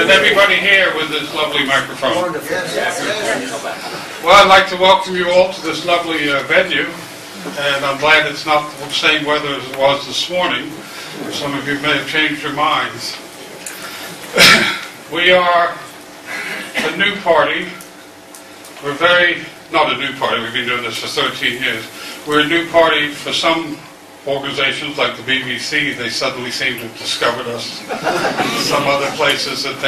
Everybody here with this lovely microphone. Well, I'd like to welcome you all to this lovely venue, and I'm glad it's not the same weather as it was this morning. Some of you may have changed your minds. We are a new party. We're not a new party, we've been doing this for 13 years. We're a new party for some organizations like the BBC. They suddenly seem to have discovered us. Some other places that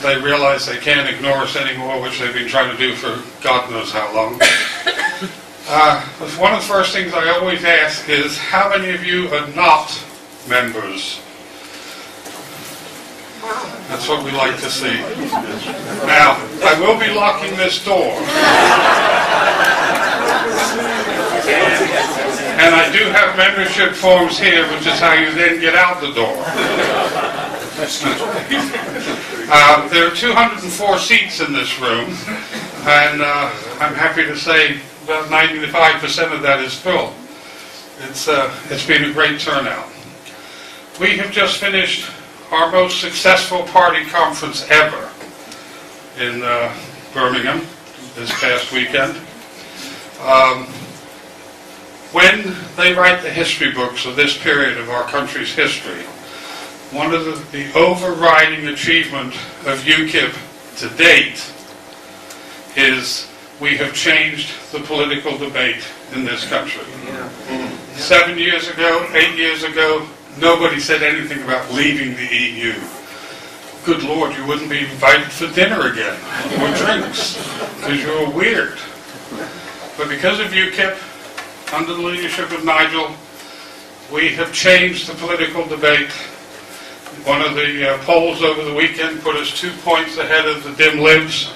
they realize they can't ignore us anymore, which they've been trying to do for God knows how long. One of the first things I always ask is, how many of you are not members? That's what we like to see. Now, I will be locking this door. And I do have membership forms here, which is how you then get out the door. There are 204 seats in this room, and I'm happy to say about 95% of that is full. It's been a great turnout. We have just finished our most successful party conference ever in Birmingham this past weekend. When they write the history books of this period of our country's history, one of the overriding achievement of UKIP to date is we have changed the political debate in this country. 7 years ago, 8 years ago, nobody said anything about leaving the EU. Good Lord, you wouldn't be invited for dinner again, or drinks, because you were weird. But because of UKIP, under the leadership of Nigel, we have changed the political debate. One of the polls over the weekend put us 2 points ahead of the Lib Dems.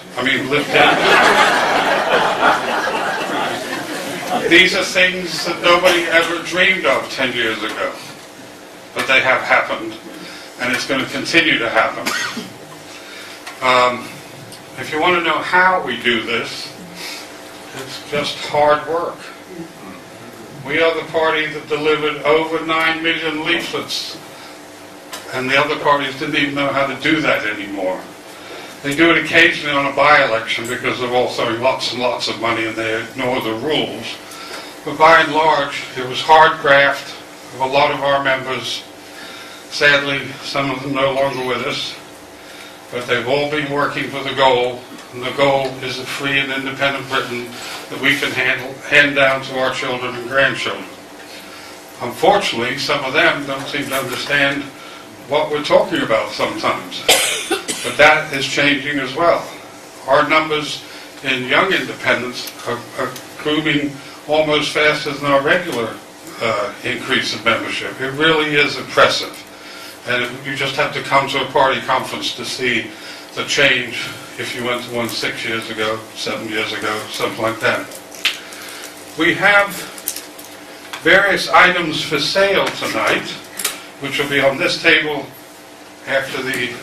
These are things that nobody ever dreamed of 10 years ago. But they have happened, and it's going to continue to happen. If you want to know how we do this, it's just hard work. We are the party that delivered over 9 million leaflets, and the other parties didn't even know how to do that anymore. They do it occasionally on a by-election because they're all throwing lots and lots of money and they ignore the rules. But by and large, it was hard graft of a lot of our members. Sadly, some of them no longer with us, but they've all been working for the goal, and the goal is a free and independent Britain that we can hand down to our children and grandchildren. Unfortunately, some of them don't seem to understand what we're talking about sometimes, but that is changing as well. Our numbers in young independents are grooming almost faster than our regular increase in membership. It really is impressive. And you just have to come to a party conference to see the change if you went to one 6 years ago, 7 years ago, something like that. We have various items for sale tonight, which will be on this table after the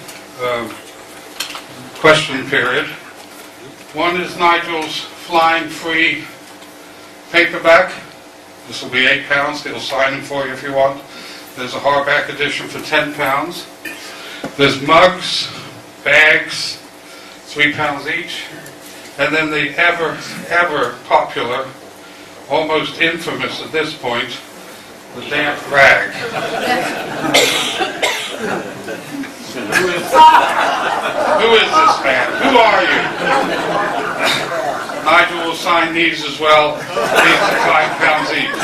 question period. One is Nigel's Flying Free paperback. This will be £8. He'll sign them for you if you want. There's a hardback edition for £10. There's mugs, bags, £3 each. And then the ever popular, almost infamous at this point, the damp rag. Who is this man? Who are you? Nigel will sign these as well. These are £5 each.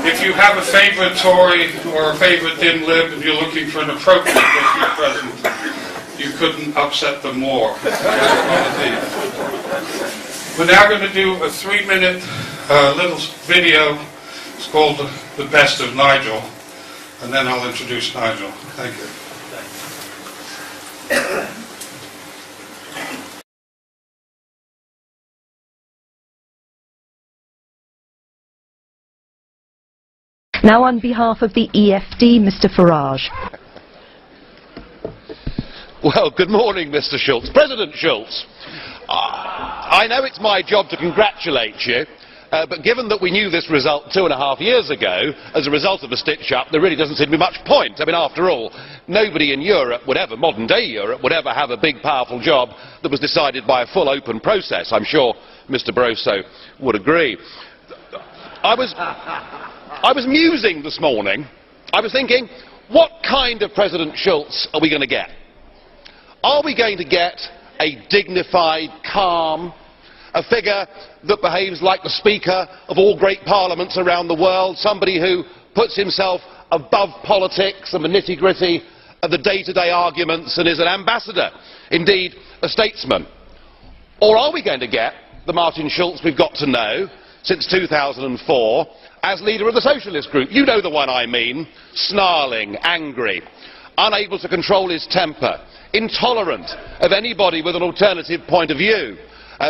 If you have a favorite Tory or a favorite Dim Lib and you're looking for an appropriate Christmas present, you couldn't upset them more. We're now going to do a 3-minute little video. It's called The Best of Nigel, and then I'll introduce Nigel. Thank you. Now on behalf of the EFD, Mr. Farage. Well, good morning, Mr. Schulz. President Schulz, I know it's my job to congratulate you, but given that we knew this result 2.5 years ago, as a result of a stitch-up, there really doesn't seem to be much point. I mean, after all, nobody in Europe would ever, modern-day Europe, would ever have a big, powerful job that was decided by a full, open process. I'm sure Mr. Barroso would agree. I was musing this morning. I was thinking, what kind of President Schulz are we going to get? Are we going to get a dignified, calm, a figure that behaves like the Speaker of all great parliaments around the world, somebody who puts himself above politics and the nitty-gritty of the day-to-day arguments and is an ambassador, indeed a statesman? Or are we going to get the Martin Schulz we've got to know since 2004 as leader of the Socialist Group? You know the one I mean. Snarling, angry, unable to control his temper, intolerant of anybody with an alternative point of view,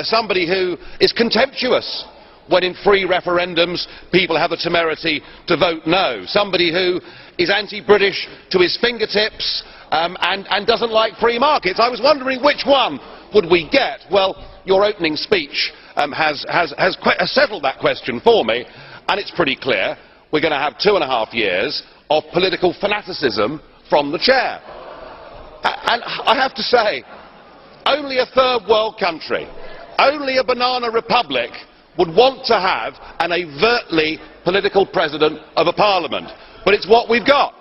somebody who is contemptuous when in free referendums people have the temerity to vote no, somebody who is anti-British to his fingertips and doesn't like free markets. I was wondering which one would we get. Well, your opening speech has settled that question for me, and it's pretty clear. We're going to have 2.5 years of political fanaticism from the chair. And I have to say, only a third world country, only a banana republic would want to have an overtly political president of a parliament. But it's what we've got.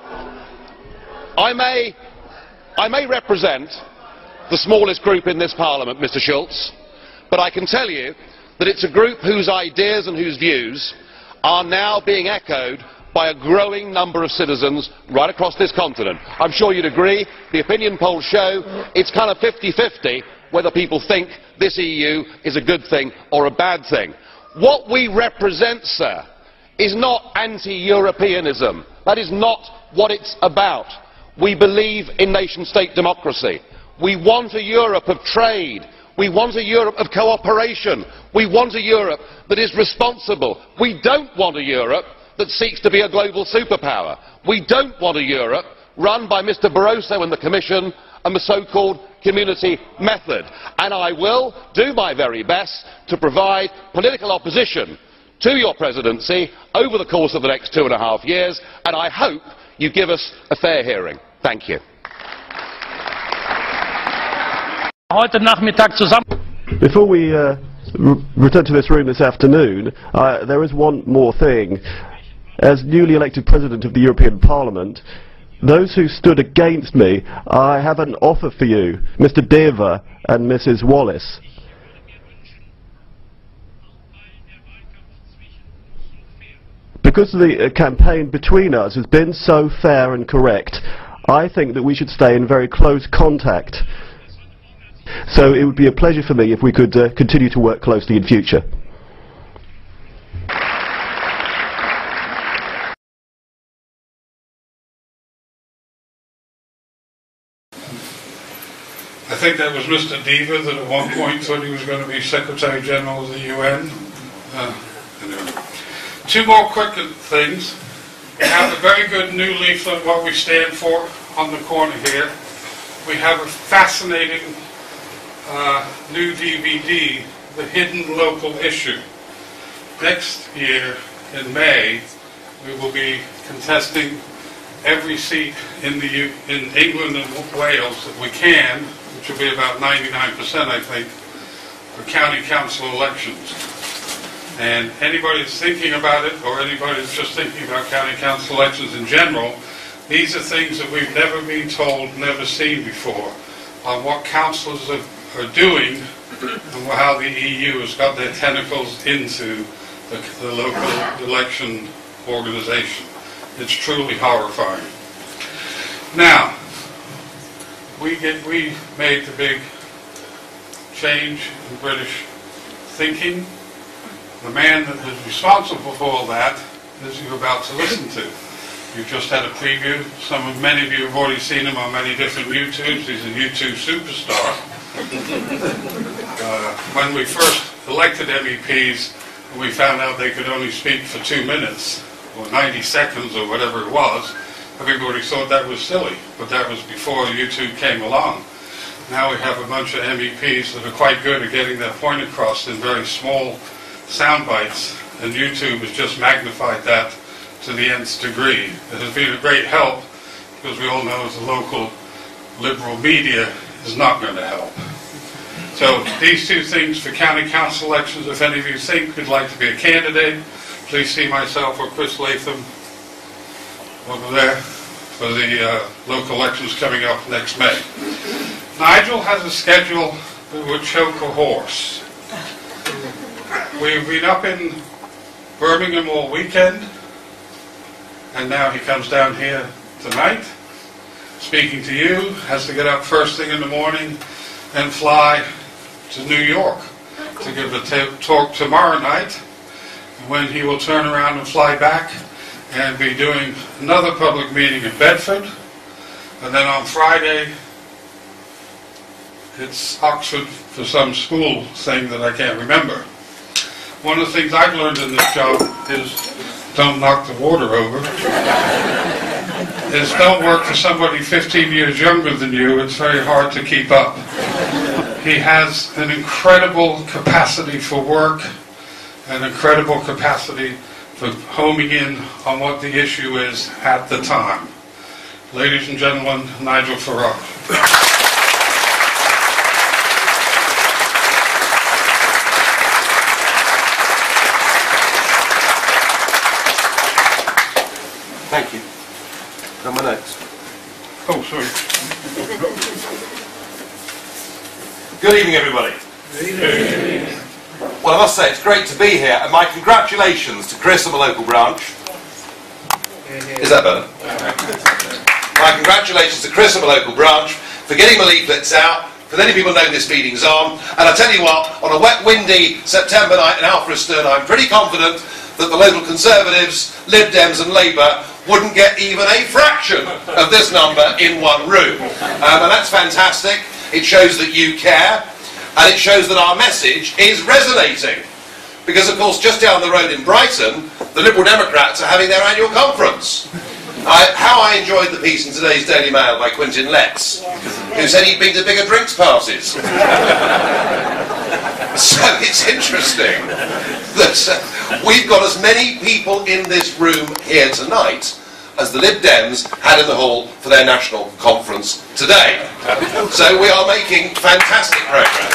I may represent the smallest group in this parliament, Mr. Schulz, but I can tell you that it's a group whose ideas and whose views are now being echoed by a growing number of citizens right across this continent. I'm sure you'd agree. The opinion polls show it's kind of 50-50 whether people think this EU is a good thing or a bad thing. What we represent, sir, is not anti-Europeanism. That is not what it's about. We believe in nation-state democracy. We want a Europe of trade. We want a Europe of cooperation. We want a Europe that is responsible. We don't want a Europe that seeks to be a global superpower. We don't want a Europe run by Mr. Barroso and the Commission and the so-called community method. And I will do my very best to provide political opposition to your presidency over the course of the next 2.5 years, and I hope you give us a fair hearing. Thank you. Before we return to this room this afternoon, there is one more thing. As newly elected President of the European Parliament, those who stood against me, I have an offer for you, Mr. Deva and Mrs. Wallace. Because the campaign between us has been so fair and correct, I think that we should stay in very close contact. So it would be a pleasure for me if we could continue to work closely in future. I think that was Mr. Deva that at one point thought he was going to be Secretary General of the UN. Anyway. Two more quick things. We have a very good new leaflet, what we stand for, on the corner here. We have a fascinating new DVD, The Hidden Local Issue. Next year, in May, we will be contesting every seat in England and Wales that we can, which will be about 99%, I think, for county council elections. And anybody that's thinking about it, or anybody that's just thinking about county council elections in general, these are things that we've never been told, never seen before, on what councillors are doing and how the EU has got their tentacles into the local election organization. It's truly horrifying. Now, we made the big change in British thinking. The man that is responsible for all that is you're about to listen to. You've just had a preview. Many of you have already seen him on many different YouTubes. He's a YouTube superstar. When we first elected MEPs, we found out they could only speak for 2 minutes, or 90 seconds, or whatever it was. Everybody thought that was silly, but that was before YouTube came along. Now we have a bunch of MEPs that are quite good at getting their point across in very small sound bites, and YouTube has just magnified that to the nth degree. It has been a great help, because we all know the local liberal media is not going to help. So these two things for county council elections, if any of you think you'd like to be a candidate, please see myself or Chris Latham over there for the local elections coming up next May. Nigel has a schedule that would choke a horse. We've been up in Birmingham all weekend, and now he comes down here tonight, speaking to you, has to get up first thing in the morning and fly to New York to give a talk tomorrow night, when he will turn around and fly back and be doing another public meeting in Bedford, and then on Friday it's Oxford for some school thing that I can't remember. One of the things I've learned in this job is don't knock the water over. Is don't work for somebody 15 years younger than you. It's very hard to keep up. He has an incredible capacity for work, an incredible capacity for homing in on what the issue is at the time. Ladies and gentlemen, Nigel Farage. Thank you. Got my notes. Oh, sorry. Good evening, everybody. Good evening. Well, I must say, it's great to be here, and my congratulations to Chris and the local branch. Is that better? My congratulations to Chris and the local branch for getting the leaflets out, for letting people know this meeting's on. And I tell you what, on a wet, windy September night in Alfriston, I'm pretty confident that the local Conservatives, Lib Dems and Labour wouldn't get even a fraction of this number in one room. And that's fantastic. It shows that you care, and it shows that our message is resonating. Because, of course, just down the road in Brighton, the Liberal Democrats are having their annual conference. How I enjoyed the piece in today's Daily Mail by Quentin Letts, who said he'd been to bigger drinks parties. So it's interesting that we've got as many people in this room here tonight as the Lib Dems had in the hall for their national conference today. So we are making fantastic progress.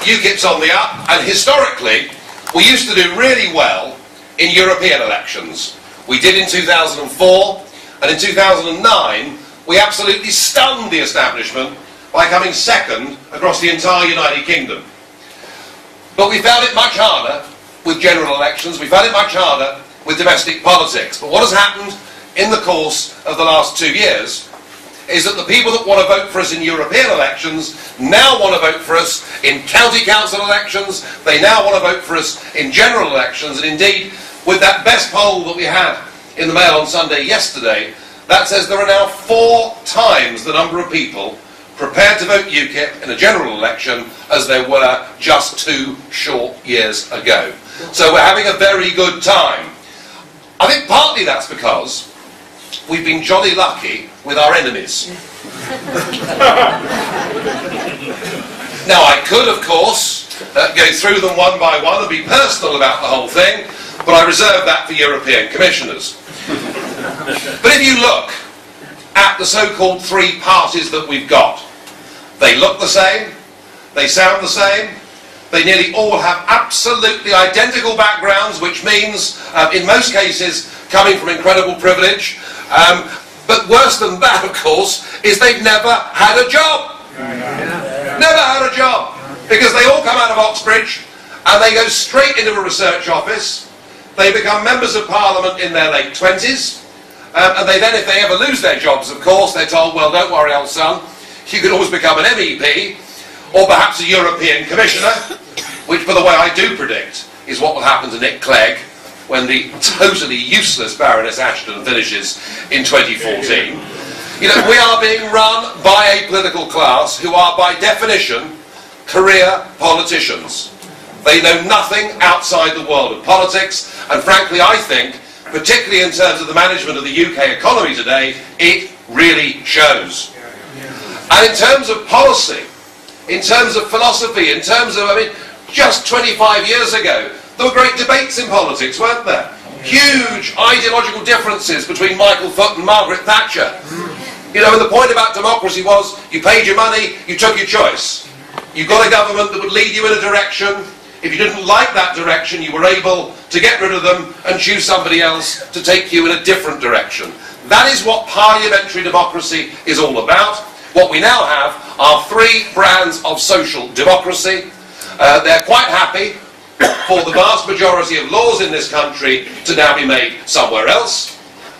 UKIP's on the up, and historically we used to do really well in European elections. We did in 2004, and in 2009 we absolutely stunned the establishment by coming second across the entire United Kingdom. But we found it much harder with general elections, we found it much harder with domestic politics. But what has happened in the course of the last 2 years is that the people that want to vote for us in European elections now want to vote for us in county council elections, they now want to vote for us in general elections, and indeed, with that best poll that we had in the Mail on Sunday yesterday, that says there are now 4 times the number of people prepared to vote UKIP in a general election as there were just 2 short years ago. So we're having a very good time. I think partly that's because we've been jolly lucky with our enemies. Now I could, of course, go through them one by one and be personal about the whole thing, but I reserve that for European commissioners. But if you look at the so-called 3 parties that we've got, they look the same, they sound the same, they nearly all have absolutely identical backgrounds, which means, in most cases, coming from incredible privilege. But worse than that, of course, is they've never had a job. Never had a job. Because they all come out of Oxbridge, and they go straight into a research office, They become members of Parliament in their late 20s, and they then, if they ever lose their jobs, of course, they're told, well, don't worry, old son, you could always become an MEP, or perhaps a European Commissioner, which, by the way, I do predict is what will happen to Nick Clegg when the totally useless Baroness Ashton finishes in 2014. You know, we are being run by a political class who are, by definition, career politicians. They know nothing outside the world of politics, and frankly, I think, particularly in terms of the management of the UK economy today, it really shows. And in terms of policy, in terms of philosophy, in terms of, I mean, just 25 years ago, there were great debates in politics, weren't there? Huge ideological differences between Michael Foot and Margaret Thatcher. You know, and the point about democracy was, you paid your money, you took your choice. You got a government that would lead you in a direction. If you didn't like that direction, you were able to get rid of them and choose somebody else to take you in a different direction. That is what parliamentary democracy is all about. What we now have are 3 brands of social democracy. They're quite happy for the vast majority of laws in this country to now be made somewhere else.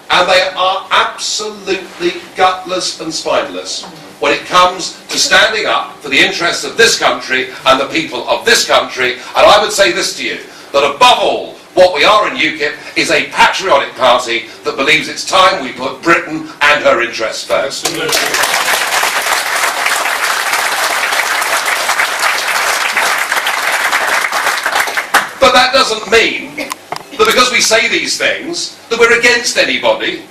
And they are absolutely gutless and spineless when it comes to standing up for the interests of this country and the people of this country. And I would say this to you, that above all, what we are in UKIP is a patriotic party that believes it's time we put Britain and her interests first. But that doesn't mean that because we say these things, that we're against anybody.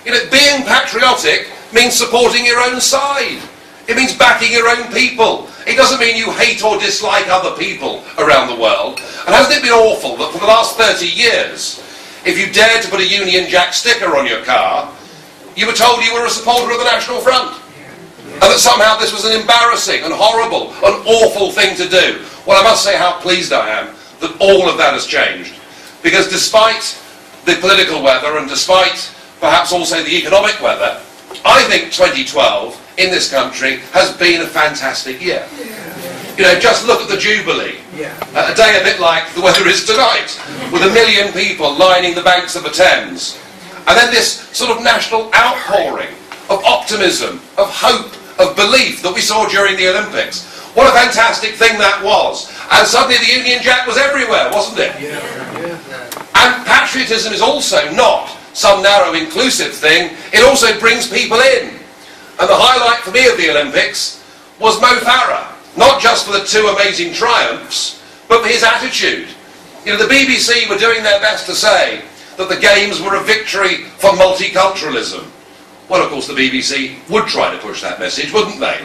You know, being patriotic means supporting your own side. It means backing your own people. It doesn't mean you hate or dislike other people around the world. And hasn't it been awful that for the last 30 years, if you dared to put a Union Jack sticker on your car, you were told you were a supporter of the National Front? And that somehow this was an embarrassing and horrible and awful thing to do. Well, I must say how pleased I am that all of that has changed. Because despite the political weather and despite perhaps also the economic weather, I think 2012 in this country has been a fantastic year. You know, just look at the Jubilee. A day a bit like the weather is tonight, with 1 million people lining the banks of the Thames. And then this sort of national outpouring of optimism, of hope, of belief that we saw during the Olympics. What a fantastic thing that was. And suddenly the Union Jack was everywhere, wasn't it? And patriotism is also not some narrow inclusive thing, it also brings people in. And the highlight for me of the Olympics was Mo Farah, not just for the 2 amazing triumphs, but for his attitude. You know, the BBC were doing their best to say that the Games were a victory for multiculturalism. Well, of course, the BBC would try to push that message, wouldn't they?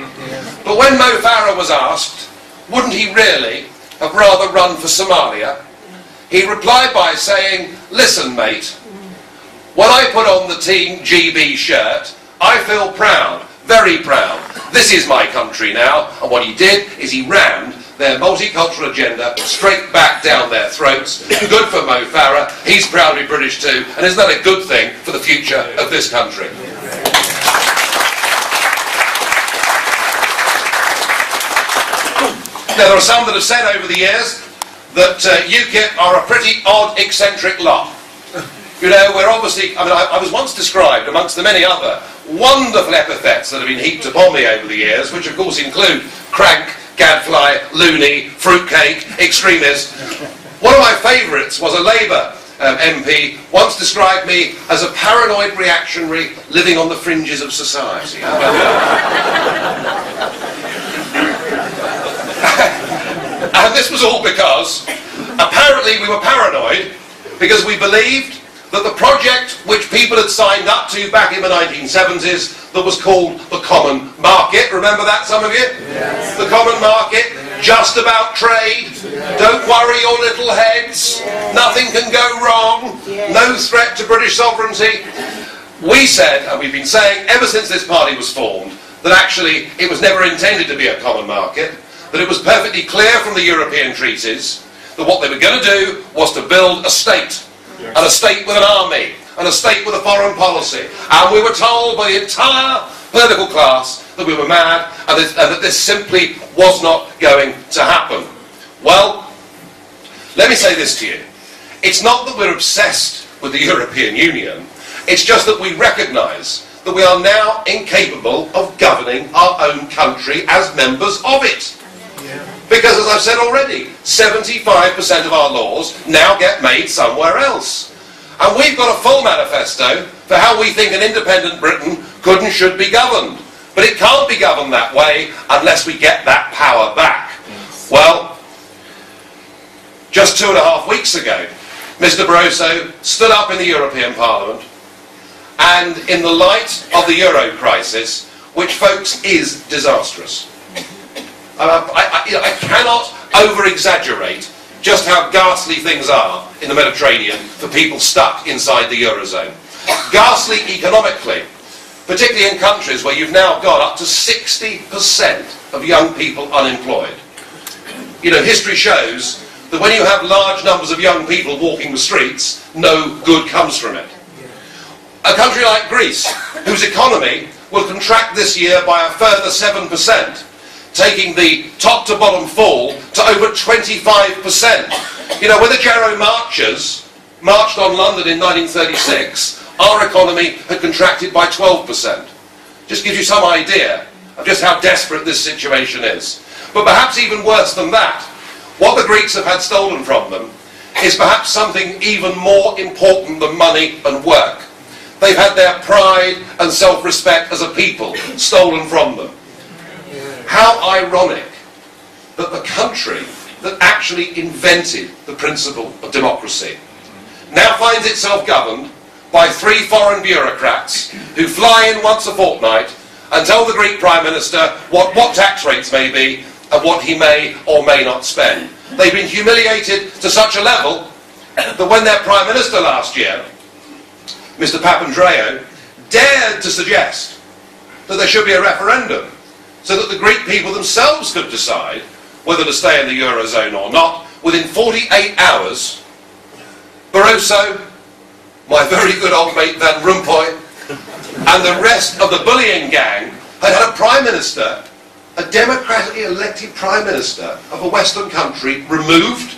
But when Mo Farah was asked, wouldn't he really have rather run for Somalia, he replied by saying, listen, mate, when I put on the Team GB shirt, I feel proud, very proud. This is my country now. And what he did is he rammed their multicultural agenda straight back down their throats. Good for Mo Farah. He's proudly British too. And isn't that a good thing for the future of this country? Now, there are some that have said over the years that UKIP are a pretty odd, eccentric lot. You know, we're obviously, I mean, I was once described, amongst the many other wonderful epithets that have been heaped upon me over the years, which of course include crank, gadfly, loony, fruitcake, extremist. One of my favourites was a Labour MP once described me as a paranoid reactionary living on the fringes of society. How about that? And this was all because apparently we were paranoid because we believed that the project which people had signed up to back in the 1970s that was called the Common Market, remember that, some of you? Yes. The Common Market, just about trade, don't worry your little heads, nothing can go wrong, no threat to British sovereignty. We said, and we've been saying ever since this party was formed, that actually it was never intended to be a common market, that it was perfectly clear from the European treaties that what they were going to do was to build a state. And a state with an army, and a state with a foreign policy. And we were told by the entire political class that we were mad, and that this simply was not going to happen. Well, let me say this to you. It's not that we're obsessed with the European Union, it's just that we recognise that we are now incapable of governing our own country as members of it. Because, as I've said already, 75% of our laws now get made somewhere else. And we've got a full manifesto for how we think an independent Britain could and should be governed. But it can't be governed that way unless we get that power back. Well, just 2.5 weeks ago, Mr. Barroso stood up in the European Parliament and, in the light of the euro crisis, which, folks, is disastrous. I cannot over-exaggerate just how ghastly things are in the Mediterranean for people stuck inside the Eurozone. Ghastly economically, particularly in countries where you've now got up to 60% of young people unemployed. You know, history shows that when you have large numbers of young people walking the streets, no good comes from it. A country like Greece, whose economy will contract this year by a further 7%, taking the top to bottom fall to over 25%. You know, when the Jarrow marchers marched on London in 1936, our economy had contracted by 12%. Just gives you some idea of just how desperate this situation is. But perhaps even worse than that, what the Greeks have had stolen from them is perhaps something even more important than money and work. They've had their pride and self-respect as a people stolen from them. How ironic that the country that actually invented the principle of democracy now finds itself governed by 3 foreign bureaucrats who fly in once a fortnight and tell the Greek Prime Minister what tax rates may be and what he may or may not spend. They've been humiliated to such a level that when their Prime Minister last year, Mr. Papandreou, dared to suggest that there should be a referendum so that the Greek people themselves could decide whether to stay in the Eurozone or not, within 48 hours, Barroso, my very good old mate Van Rompuy, and the rest of the bullying gang had a Prime Minister, a democratically elected Prime Minister of a Western country, removed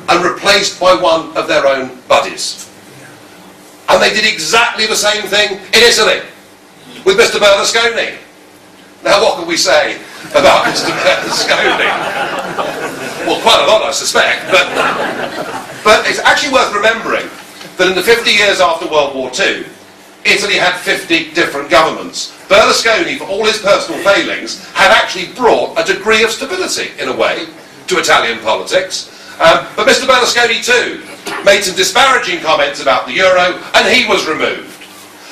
and replaced by one of their own buddies. And they did exactly the same thing in Italy with Mr. Berlusconi. Now, what can we say about Mr. Berlusconi? Well, quite a lot, I suspect, but it's actually worth remembering that in the 50 years after World War II, Italy had 50 different governments. Berlusconi, for all his personal failings, had actually brought a degree of stability, in a way, to Italian politics. But Mr. Berlusconi, too, made some disparaging comments about the euro, and he was removed.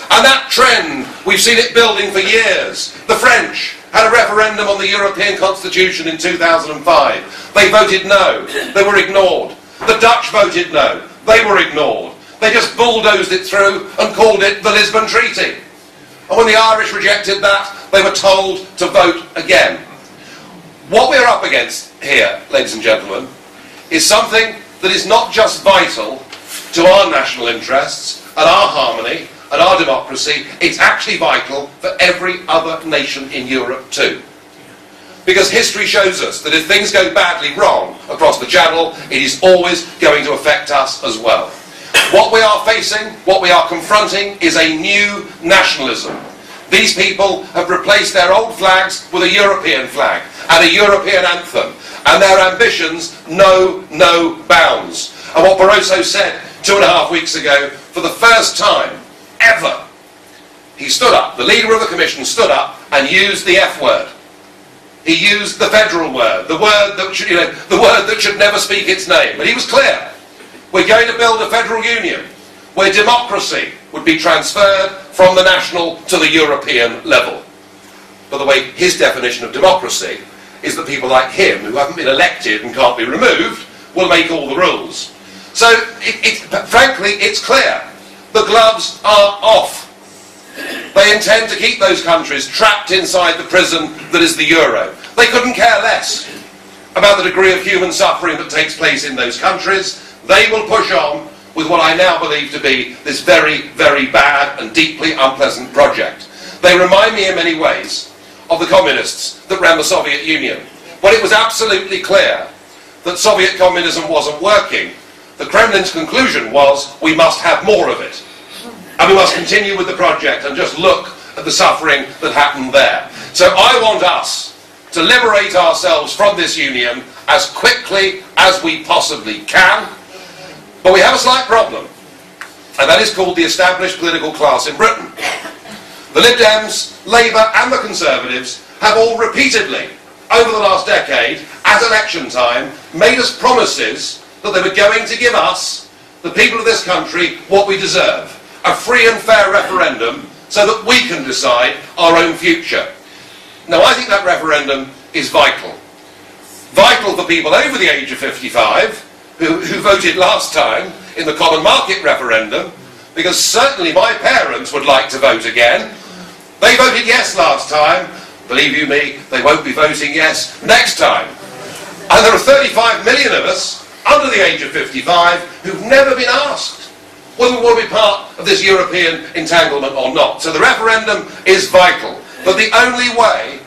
And that trend, we've seen it building for years. The French had a referendum on the European Constitution in 2005. They voted no. They were ignored. The Dutch voted no. They were ignored. They just bulldozed it through and called it the Lisbon Treaty. And when the Irish rejected that, they were told to vote again. What we're up against here, ladies and gentlemen, is something that is not just vital to our national interests and our harmony and our democracy, it's actually vital for every other nation in Europe too. Because history shows us that if things go badly wrong across the Channel, it is always going to affect us as well. What we are facing, what we are confronting, is a new nationalism. These people have replaced their old flags with a European flag and a European anthem, and their ambitions know no bounds. And what Barroso said 2.5 weeks ago, for the first time ever, he stood up, the leader of the Commission stood up and used the F word. He used the federal word, the word that should, the word that should never speak its name. And he was clear. We're going to build a federal union where democracy would be transferred from the national to the European level. By the way, his definition of democracy is that people like him, who haven't been elected and can't be removed, will make all the rules. So, frankly, it's clear. The gloves are off. They intend to keep those countries trapped inside the prison that is the euro. They couldn't care less about the degree of human suffering that takes place in those countries. They will push on with what I now believe to be this very, very bad and deeply unpleasant project. They remind me in many ways of the communists that ran the Soviet Union. When it was absolutely clear that Soviet communism wasn't working, the Kremlin's conclusion was we must have more of it. And we must continue with the project and just look at the suffering that happened there. So I want us to liberate ourselves from this union as quickly as we possibly can. But we have a slight problem, and that is called the established political class in Britain. The Lib Dems, Labour and the Conservatives have all repeatedly, over the last decade, at election time, made us promises that they were going to give us, the people of this country, what we deserve. A free and fair referendum so that we can decide our own future. Now, I think that referendum is vital. Vital for people over the age of 55 who voted last time in the Common Market referendum, because certainly my parents would like to vote again. They voted yes last time. Believe you me, they won't be voting yes next time. And there are 35 million of us under the age of 55 who've never been asked whether we want to be part of this European entanglement or not. So the referendum is vital. But the only way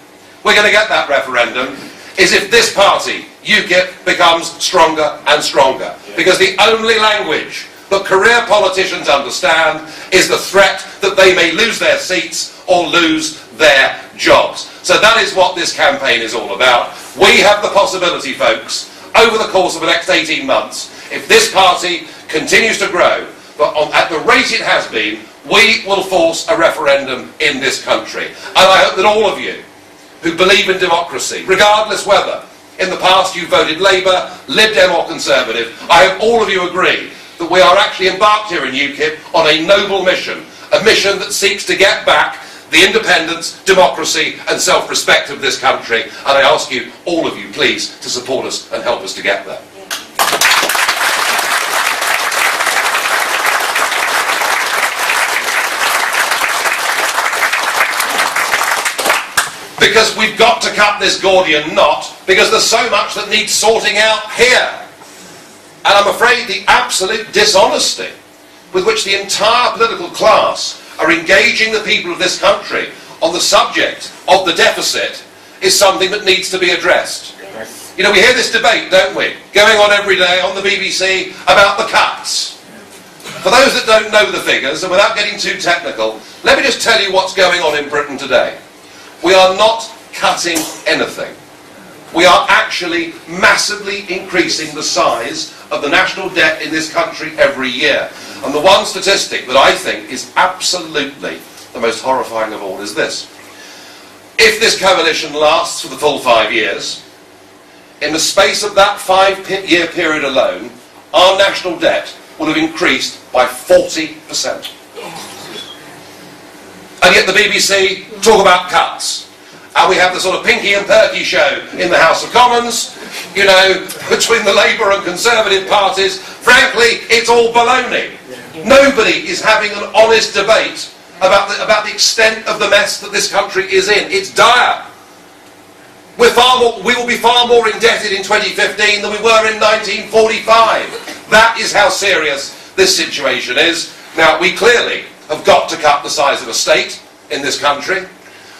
we're going to get that referendum is if this party, UKIP, becomes stronger and stronger. Because the only language that career politicians understand is the threat that they may lose their seats or lose their jobs. So that is what this campaign is all about. We have the possibility, folks, over the course of the next 18 months, if this party continues to grow, but at the rate it has been, we will force a referendum in this country. And I hope that all of you who believe in democracy, regardless whether in the past you voted Labour, Lib Dem or Conservative, I hope all of you agree that we are actually embarked here in UKIP on a noble mission, a mission that seeks to get back the independence, democracy and self-respect of this country. And I ask you, all of you, please, to support us and help us to get there. Because we've got to cut this Gordian knot, because there's so much that needs sorting out here. And I'm afraid the absolute dishonesty with which the entire political class are engaging the people of this country on the subject of the deficit is something that needs to be addressed. Yes. You know, we hear this debate, don't we, going on every day on the BBC about the cuts. For those that don't know the figures, and without getting too technical, let me just tell you what's going on in Britain today. We are not cutting anything. We are actually massively increasing the size of the national debt in this country every year. And the one statistic that I think is absolutely the most horrifying of all is this. If this coalition lasts for the full 5 years, in the space of that 5-year period alone, our national debt will have increased by 40%. And yet the BBC talk about cuts. And we have the sort of Pinky and Perky show in the House of Commons, you know, between the Labour and Conservative parties. Frankly, it's all baloney. Nobody is having an honest debate about the extent of the mess that this country is in. It's dire. We will be far more indebted in 2015 than we were in 1945. That is how serious this situation is. Now, we clearly have got to cut the size of a state in this country,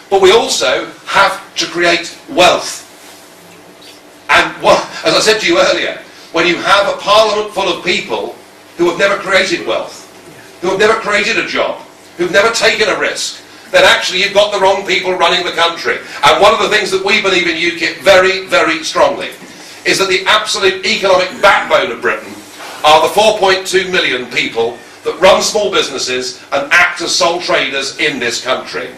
but we also have to create wealth. And as I said to you earlier, when you have a parliament full of people who have never created wealth, who have never created a job, who've never taken a risk, then actually you've got the wrong people running the country. And one of the things that we believe in UKIP very, very strongly is that the absolute economic backbone of Britain are the 4.2 million people that run small businesses and act as sole traders in this country.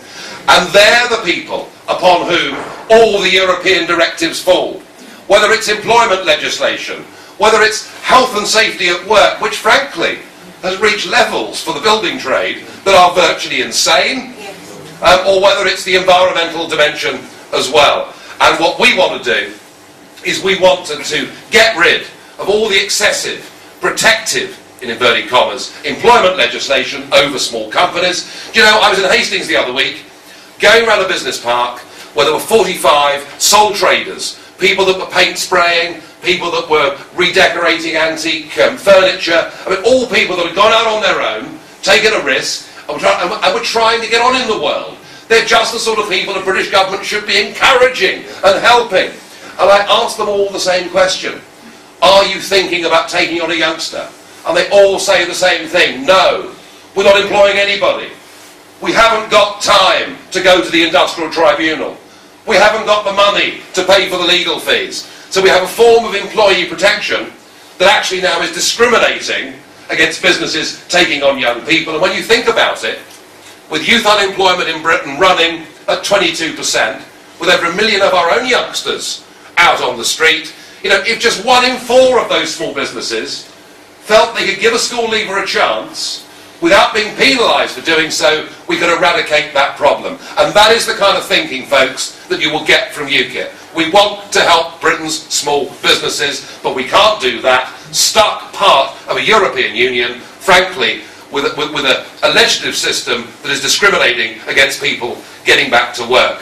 And they're the people upon whom all the European directives fall. Whether it's employment legislation, whether it's health and safety at work, which frankly has reached levels for the building trade that are virtually insane, or whether it's the environmental dimension as well. And what we want to do is we want to get rid of all the excessive, protective, in inverted commas, employment legislation over small companies. Do you know, I was in Hastings the other week, going around a business park where there were 45 sole traders, people that were paint spraying, people that were redecorating antique furniture, I mean, all people that had gone out on their own, taken a risk, and were trying to get on in the world. They're just the sort of people the British government should be encouraging and helping. And I asked them all the same question. are you thinking about taking on a youngster? And they all say the same thing, no, we're not employing anybody. We haven't got time to go to the industrial tribunal. We haven't got the money to pay for the legal fees. So we have a form of employee protection that actually now is discriminating against businesses taking on young people. And when you think about it, with youth unemployment in Britain running at 22%, with over 1 million of our own youngsters out on the street, you know, if just 1 in 4 of those small businesses felt they could give a school leaver a chance without being penalised for doing so, we could eradicate that problem. And that is the kind of thinking, folks, that you will get from UKIP. We want to help Britain's small businesses, but we can't do that stuck part of a European Union, frankly, with a legislative system that is discriminating against people getting back to work.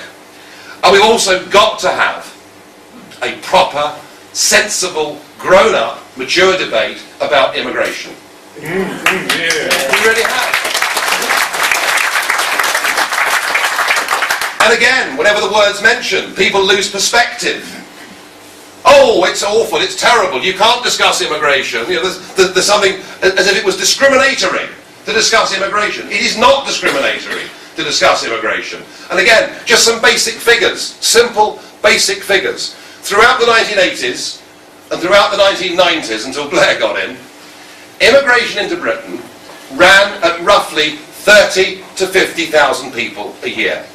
And we've also got to have a proper, sensible, grown-up, mature debate about immigration. We really have. And again, whenever the word's mentioned, people lose perspective. Oh, it's awful, it's terrible, you can't discuss immigration. You know, there's something as if it was discriminatory to discuss immigration. It is not discriminatory to discuss immigration. And again, just some basic figures, simple, basic figures. Throughout the 1980s and throughout the 1990s, until Blair got in, immigration into Britain ran at roughly 30 to 50,000 people a year.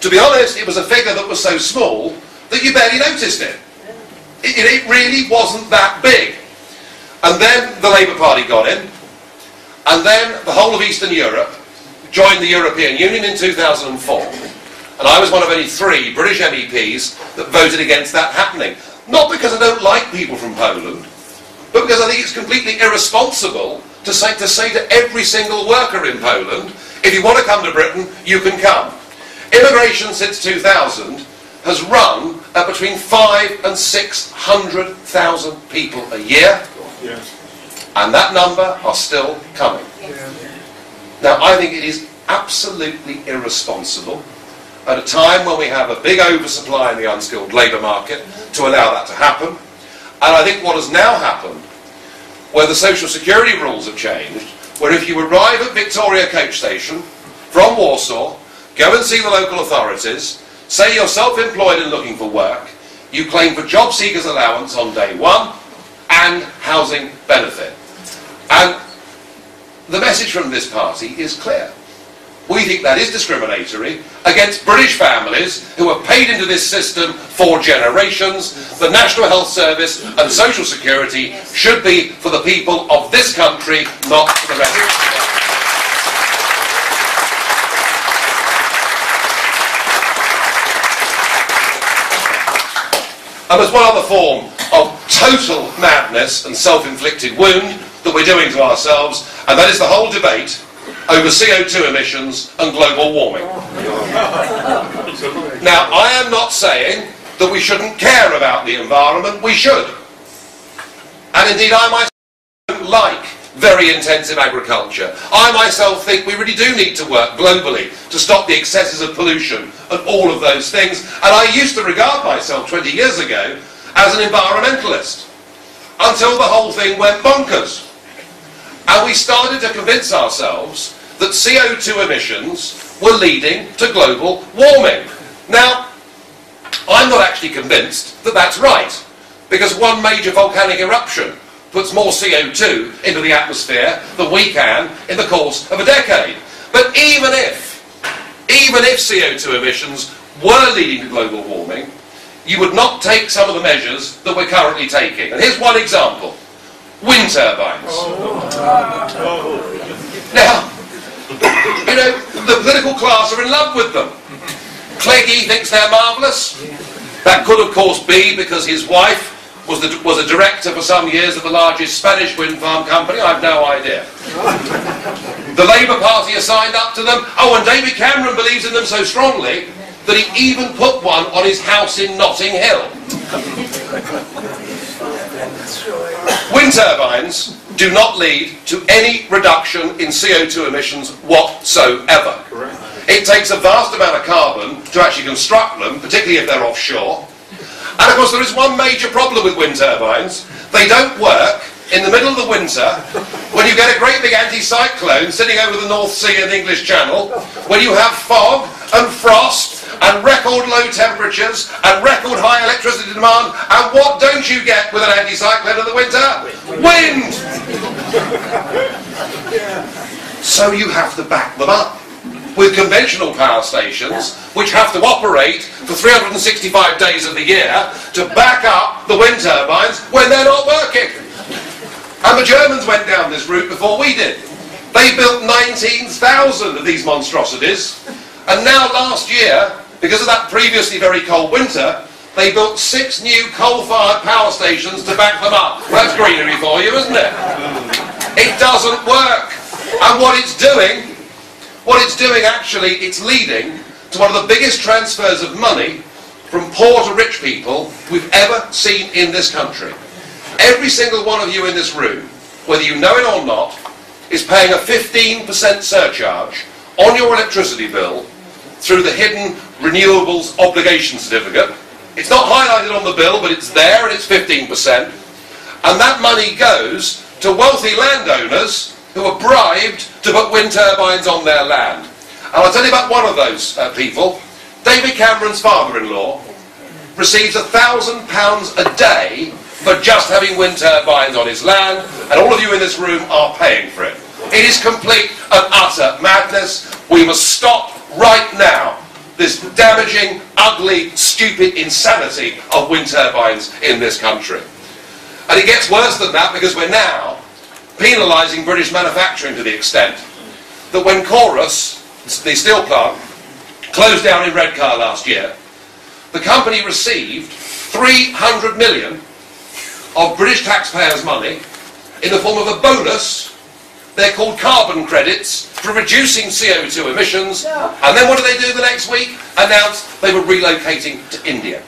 To be honest, it was a figure that was so small that you barely noticed it. It really wasn't that big. And then the Labour Party got in, and then the whole of Eastern Europe joined the European Union in 2004. And I was one of only 3 British MEPs that voted against that happening. Not because I don't like people from Poland, but because I think it's completely irresponsible to say to every single worker in Poland, if you want to come to Britain, you can come. Immigration since 2000 has run at between 500,000 and 600,000 people a year, and that number are still coming. Now, I think it is absolutely irresponsible at a time when we have a big oversupply in the unskilled labour market to allow that to happen. And I think what has now happened, where the social security rules have changed, where if you arrive at Victoria Coach Station from Warsaw, go and see the local authorities, say you're self-employed and looking for work, you claim for job seekers allowance on day 1 and housing benefit. And the message from this party is clear. We think that is discriminatory against British families who have paid into this system for generations. The National Health Service and Social Security should be for the people of this country, not for the rest of the world. And there's one other form of total madness and self-inflicted wound that we're doing to ourselves, and that is the whole debate over CO2 emissions and global warming. Now, I am not saying that we shouldn't care about the environment. We should. And indeed, I myself don't like very intensive agriculture. I myself think we really do need to work globally to stop the excesses of pollution and all of those things. And I used to regard myself 20 years ago as an environmentalist, until the whole thing went bonkers. And we started to convince ourselves that CO2 emissions were leading to global warming. Now, I'm not actually convinced that that's right, because one major volcanic eruption puts more CO2 into the atmosphere than we can in the course of a decade. But even if CO2 emissions were leading to global warming, you would not take some of the measures that we're currently taking. And here's one example. Wind turbines. Now, you know, the political class are in love with them. Cleggy thinks they're marvellous. That could, of course, be because his wife was a director for some years of the largest Spanish wind farm company. I've no idea. The Labour Party has signed up to them. Oh, and David Cameron believes in them so strongly that he even put one on his house in Notting Hill. Wind turbines do not lead to any reduction in CO2 emissions whatsoever. It takes a vast amount of carbon to actually construct them, particularly if they're offshore. And of course there is one major problem with wind turbines. They don't work in the middle of the winter when you get a great big anticyclone sitting over the North Sea and the English Channel, when you have fog and frost and record low temperatures and record high electricity demand. And what don't you get with an anticyclone in the winter? Wind! So you have to back them up with conventional power stations, which have to operate for 365 days of the year to back up the wind turbines when they're not working. And the Germans went down this route before we did. They built 19,000 of these monstrosities, and now last year, because of that previously very cold winter, they built 6 new coal-fired power stations to back them up. Well, that's greenery for you, isn't it? It doesn't work. And what it's doing actually, it's leading to one of the biggest transfers of money from poor to rich people we've ever seen in this country. Every single one of you in this room, whether you know it or not, is paying a 15% surcharge on your electricity bill through the hidden renewables obligation certificate. It's not highlighted on the bill, but it's there, and it's 15%. And that money goes to wealthy landowners who are bribed to put wind turbines on their land. And I'll tell you about one of those people. David Cameron's father-in-law receives £1,000 a day for just having wind turbines on his land, and all of you in this room are paying for it. It is complete and utter madness. We must stop right now this damaging, ugly, stupid insanity of wind turbines in this country. And it gets worse than that, because we're now penalising British manufacturing to the extent that when Chorus, the steel plant, closed down in Redcar last year, the company received 300 million of British taxpayers' money in the form of a bonus. They're called carbon credits for reducing CO2 emissions. And then what did they do the next week? Announced they were relocating to India.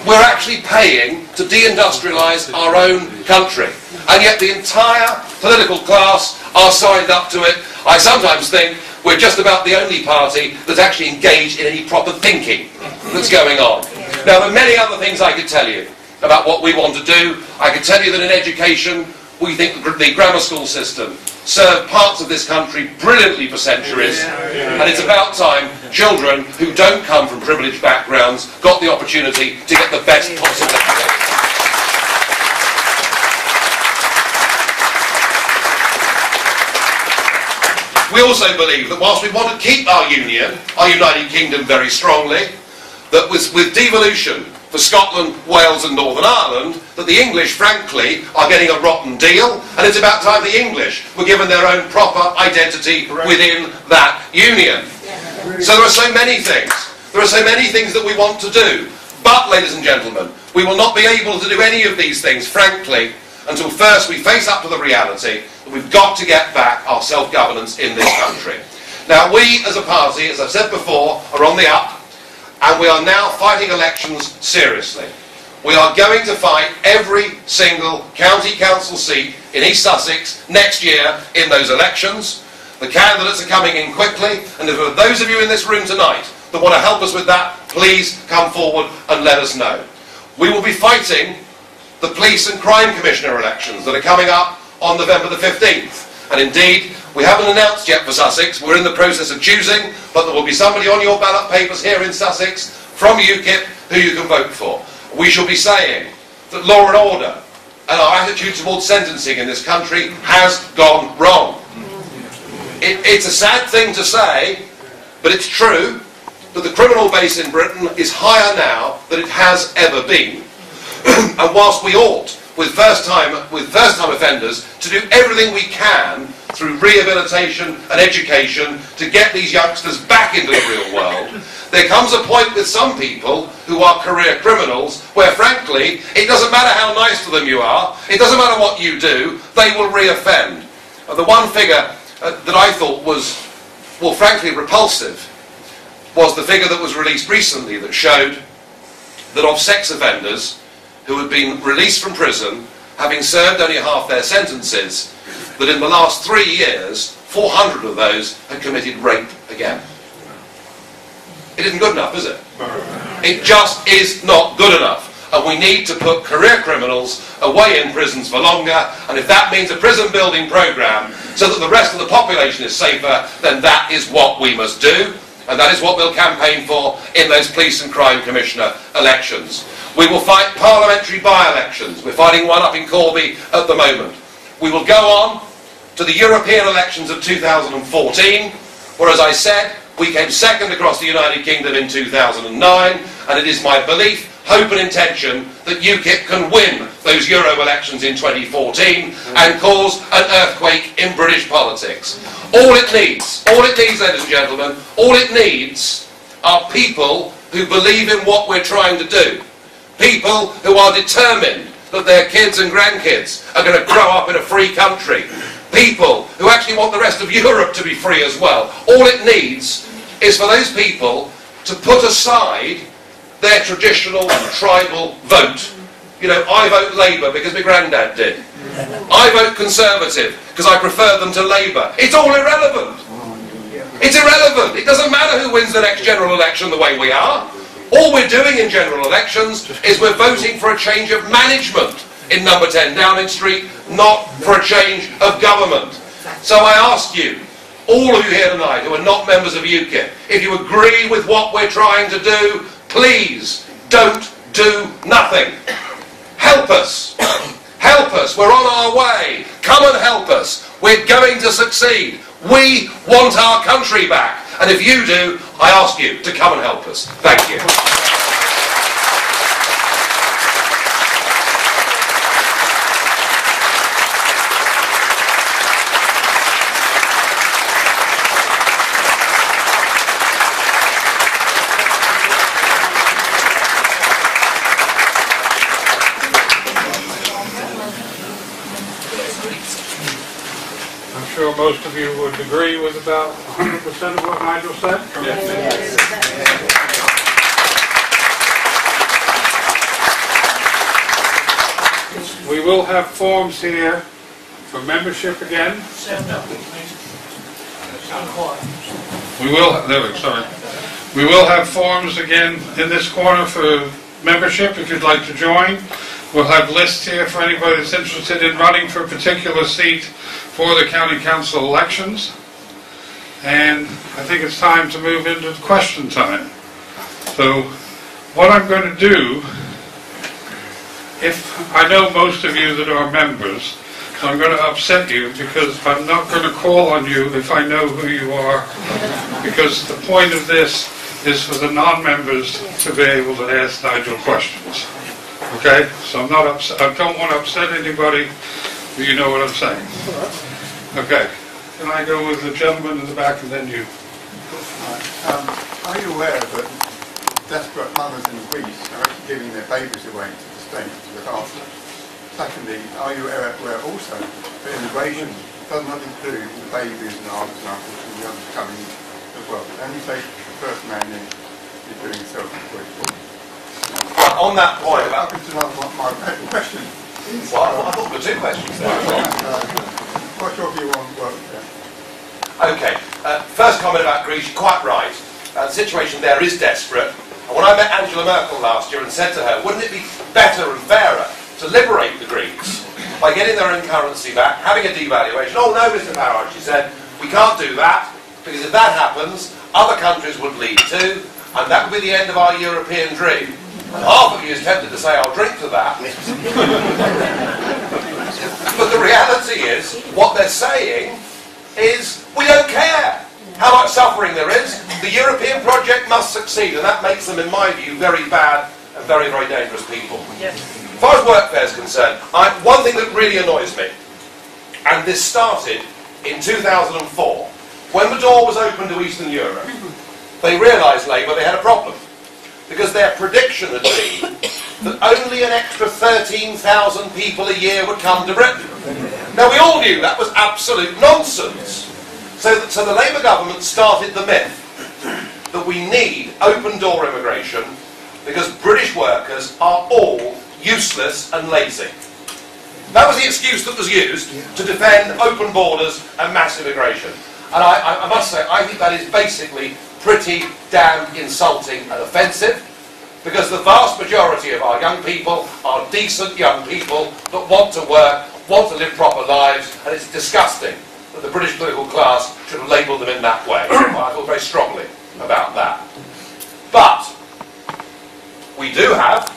We're actually paying to deindustrialise our own country. And yet the entire political class are signed up to it. I sometimes think we're just about the only party that's actually engaged in any proper thinking that's going on. Now, there are many other things I could tell you about what we want to do. I could tell you that in education, we think the grammar school system served parts of this country brilliantly for centuries, and it's about time children who don't come from privileged backgrounds got the opportunity to get the best possible education. We also believe that whilst we want to keep our union, our United Kingdom, very strongly, that with devolution for Scotland, Wales and Northern Ireland, that the English, frankly, are getting a rotten deal, and it's about time the English were given their own proper identity within that union. So there are so many things. There are so many things that we want to do. But, ladies and gentlemen, we will not be able to do any of these things, frankly, until first we face up to the reality that we've got to get back our self-governance in this country. Now, we as a party, as I've said before, are on the up, and we are now fighting elections seriously. We are going to fight every single county council seat in East Sussex next year in those elections. The candidates are coming in quickly, and if there are those of you in this room tonight that want to help us with that, please come forward and let us know. We will be fighting the Police and Crime Commissioner elections that are coming up on November the 15th. And indeed, we haven't announced yet for Sussex. We're in the process of choosing, but there will be somebody on your ballot papers here in Sussex from UKIP who you can vote for. We shall be saying that law and order and our attitude towards sentencing in this country has gone wrong. It's a sad thing to say, but it's true that the criminal base in Britain is higher now than it has ever been. And whilst we ought, with first-time offenders, to do everything we can through rehabilitation and education to get these youngsters back into the real world, there comes a point with some people who are career criminals where, frankly, it doesn't matter how nice to them you are, it doesn't matter what you do, they will re-offend. The one figure that I thought was, well, frankly, repulsive was the figure that was released recently that showed that of sex offenders who had been released from prison, having served only half their sentences, that in the last 3 years, 400 of those had committed rape again. It isn't good enough, is it? It just is not good enough. And we need to put career criminals away in prisons for longer, and if that means a prison building programme so that the rest of the population is safer, then that is what we must do, and that is what we'll campaign for in those Police and Crime Commissioner elections. We will fight parliamentary by-elections. We're fighting one up in Corby at the moment. We will go on to the European elections of 2014, where, as I said, we came second across the United Kingdom in 2009, and it is my belief, hope and intention that UKIP can win those Euro elections in 2014 and cause an earthquake in British politics. All it needs, ladies and gentlemen, all it needs are people who believe in what we're trying to do. People who are determined that their kids and grandkids are going to grow up in a free country. People who actually want the rest of Europe to be free as well. All it needs is for those people to put aside their traditional tribal vote. You know, I vote Labour because my granddad did. I vote Conservative because I prefer them to Labour. It's all irrelevant. It's irrelevant. It doesn't matter who wins the next general election the way we are. All we're doing in general elections is we're voting for a change of management in number 10 Downing Street, not for a change of government. So I ask you, all of you here tonight who are not members of UKIP, if you agree with what we're trying to do, please don't do nothing. Help us. Help us. We're on our way. Come and help us. We're going to succeed. We want our country back. And if you do, I ask you to come and help us. Thank you. I'm sure most of you would agree with about 100% of what Nigel said. Yes. We will have forms here for membership again. We will have forms again in this corner for membership if you'd like to join. We'll have lists here for anybody that's interested in running for a particular seat for the county council elections. And I think it's time to move into question time. So what I'm going to do, if I know most of you that are members, so I'm going to upset you because I'm not going to call on you if I know who you are, because the point of this is for the non-members to be able to ask Nigel questions. Okay? So I'm not upset. I don't want to upset anybody, but you know what I'm saying. Okay. Can I go with the gentleman in the back and then you? Are you aware that desperate mothers in Greece are actually giving their babies away to the state to look after them? Secondly, are you aware also that immigration does not include the babies and aunts and uncles and the others coming in as well? Only take the first man in is doing self-employed. On that point about... My question. Well, I thought there were two questions there. What's your view on work there? Okay, first comment about Greece, you're quite right. The situation there is desperate. And when I met Angela Merkel last year and said to her, wouldn't it be better and fairer to liberate the Greeks by getting their own currency back, having a devaluation? Oh no, Mr. Farage, she said, we can't do that, because if that happens, other countries would leave too, and that would be the end of our European dream. And half of you is tempted to say, I'll drink to that. But the reality is, what they're saying is, we don't care how much suffering there is. The European project must succeed, and that makes them, in my view, very bad and very, very dangerous people. Yes. As far as workfare is concerned, one thing that really annoys me, and this started in 2004, when the door was open to Eastern Europe, they realised, Labour, they had a problem. Because their prediction had been that only an extra 13,000 people a year would come to Britain. Now we all knew that was absolute nonsense. So the Labour government started the myth that we need open-door immigration because British workers are all useless and lazy. That was the excuse that was used to defend open borders and mass immigration. And I must say, I think that is basically pretty damn insulting and offensive. Because the vast majority of our young people are decent young people that want to work, want to live proper lives, and it's disgusting that the British political class should have labelled them in that way. I feel very strongly about that. But we do have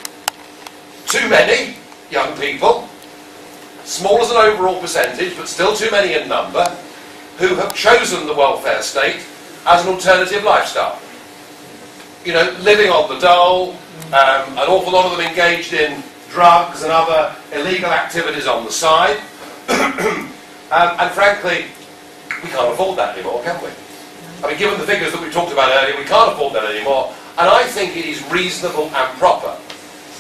too many young people, small as an overall percentage, but still too many in number, who have chosen the welfare state as an alternative lifestyle. You know, living on the dole, an awful lot of them engaged in drugs and other illegal activities on the side. And frankly, we can't afford that anymore, can we? I mean, given the figures that we talked about earlier, we can't afford that anymore. And I think it is reasonable and proper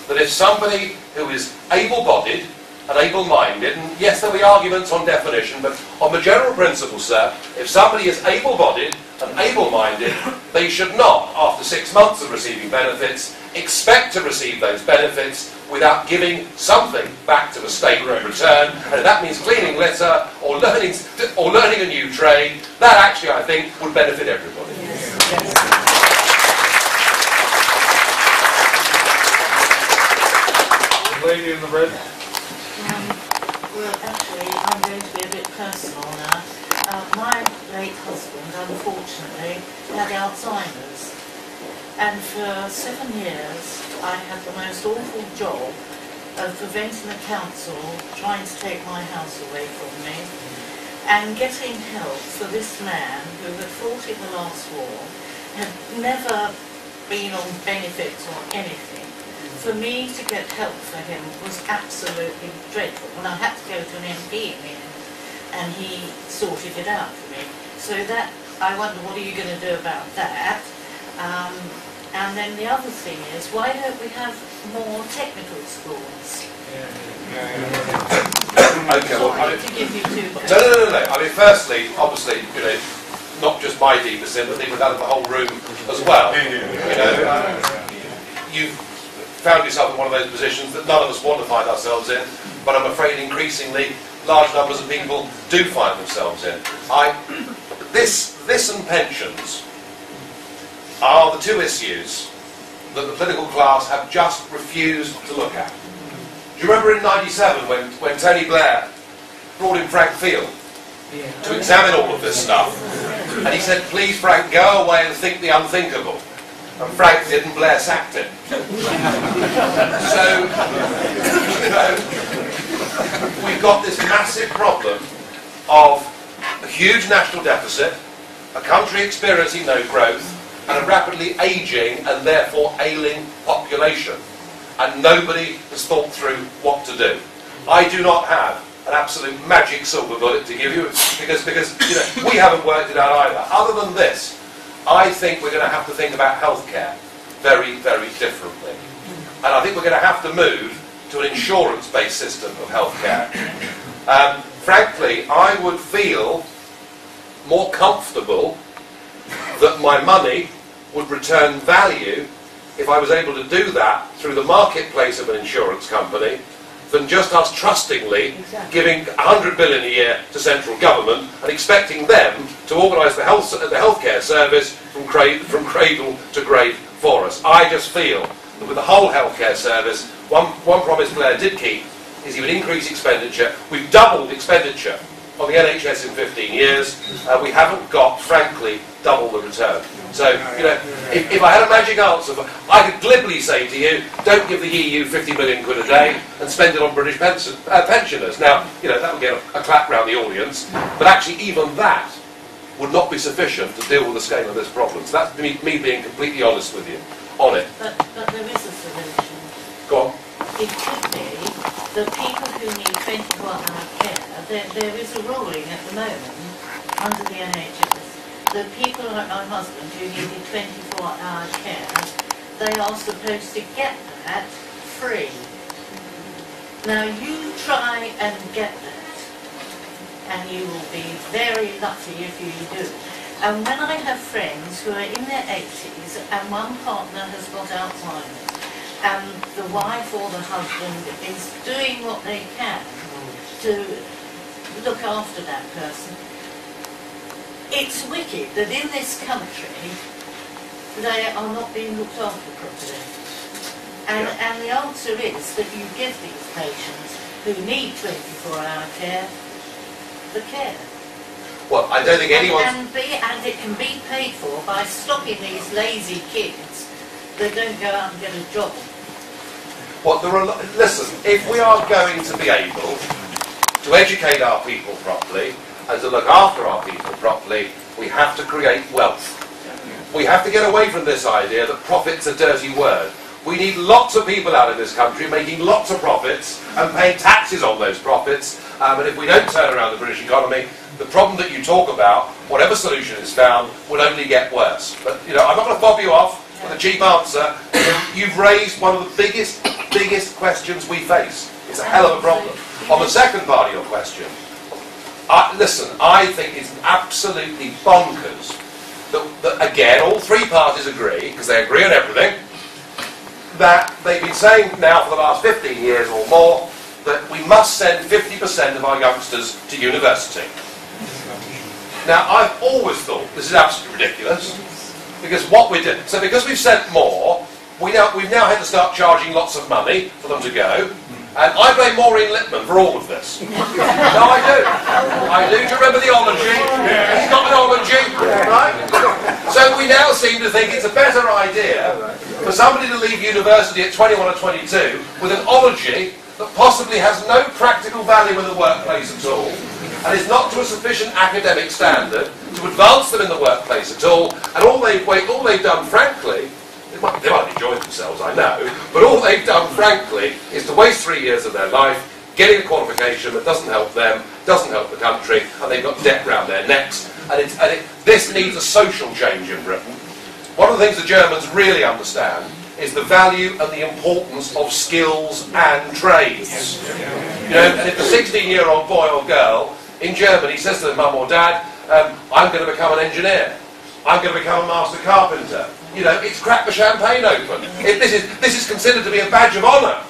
that if somebody who is able-bodied and able-minded, and yes, there'll be arguments on definition, but on the general principle, sir, if somebody is able-bodied and able-minded, they should not, after 6 months of receiving benefits, expect to receive those benefits without giving something back to the state in return. And if that means cleaning litter or learning a new trade, that actually, I think, would benefit everybody. Lady in the red. Well, actually, I'm going to be a bit personal now. My late husband, unfortunately, had Alzheimer's. And for 7 years, I had the most awful job of preventing the council trying to take my house away from me and getting help for this man who had fought in the last war, had never been on benefits or anything. For me to get help for him was absolutely dreadful. And I had to go to an MP in the end, and he sorted it out for me. So that, I wonder, what are you going to do about that? And then the other thing is, why don't we have more technical schools? Okay, well, I mean, to give you two no. I mean, firstly, obviously, you know, not just my deeper sympathy, but that of the whole room as well. You know, you've found yourself in one of those positions that none of us want to find ourselves in, but I'm afraid increasingly large numbers of people do find themselves in. This and pensions are the two issues that the political class have just refused to look at. Do you remember in '97 when Tony Blair brought in Frank Field to examine all of this stuff? And he said, please, Frank, go away and think the unthinkable. And Frank did, and Blair sacked him. So, you know, we've got this massive problem of a huge national deficit, a country experiencing no growth, and a rapidly ageing and therefore ailing population. And nobody has thought through what to do. I do not have an absolute magic silver bullet to give you, because you know, we haven't worked it out either. Other than this, I think we're going to have to think about healthcare very, very differently. And I think we're going to have to move to an insurance-based system of healthcare. Frankly, I would feel more comfortable that my money would return value if I was able to do that through the marketplace of an insurance company than just us trustingly giving 100 billion a year to central government and expecting them to organise the healthcare service from cradle to grave for us. I just feel that with the whole healthcare service, one promise Blair did keep is he would increase expenditure. We've doubled expenditure on the NHS in 15 years. We haven't got, frankly, double the return. So, you know, if I had a magic answer, I could glibly say to you, don't give the EU 50 million quid a day and spend it on British pensioners. Now, you know, that would get a clap round the audience, but actually even that would not be sufficient to deal with the scale of this problem. So that's me being completely honest with you on it. But there is a solution. Go on. It could be the people who need 24-hour care. There is a ruling at the moment under the NHS. The people like my husband who needed 24-hour care, they are supposed to get that free. Now you try and get that, and you will be very lucky if you do. And when I have friends who are in their 80s and one partner has got Alzheimer's, and the wife or the husband is doing what they can to look after that person, it's wicked that in this country they are not being looked after properly. And the answer is that you give these patients who need 24-hour care the care. Well, I don't think anyone's... And it can be paid for by stopping these lazy kids that don't go out and get a job. Well, listen, if we are going to be able to educate our people properly and to look after our people properly, we have to create wealth. We have to get away from this idea that profit's a dirty word. We need lots of people out of this country making lots of profits and paying taxes on those profits. And if we don't turn around the British economy, the problem that you talk about, whatever solution is found, will only get worse. But, you know, I'm not going to fob you off with a cheap answer. You've raised one of the biggest questions we face. It's a hell of a problem. On the second part of your question, listen, I think it's absolutely bonkers that again, all three parties agree, because they agree on everything, that they've been saying now for the last 15 years or more that we must send 50% of our youngsters to university. Now, I've always thought this is absolutely ridiculous, because what we did, so because we've sent more, we've now had to start charging lots of money for them to go, and I blame Maureen Lipman for all of this. No, I do. I do. Do you remember the ology? He's got an ology, right? So we now seem to think it's a better idea for somebody to leave university at 21 or 22 with an ology that possibly has no practical value in the workplace at all, and is not to a sufficient academic standard to advance them in the workplace at all, and all they've done, frankly, they might enjoy themselves, I know, but all they've done, frankly, is to waste 3 years of their life getting a qualification that doesn't help them, doesn't help the country, and they've got debt round their necks. This needs a social change in Britain. One of the things the Germans really understand is the value and the importance of skills and trades. You know, and if a 16-year-old boy or girl in Germany says to their mum or dad, I'm going to become an engineer, I'm going to become a master carpenter, you know, it's crack the champagne open. This is considered to be a badge of honour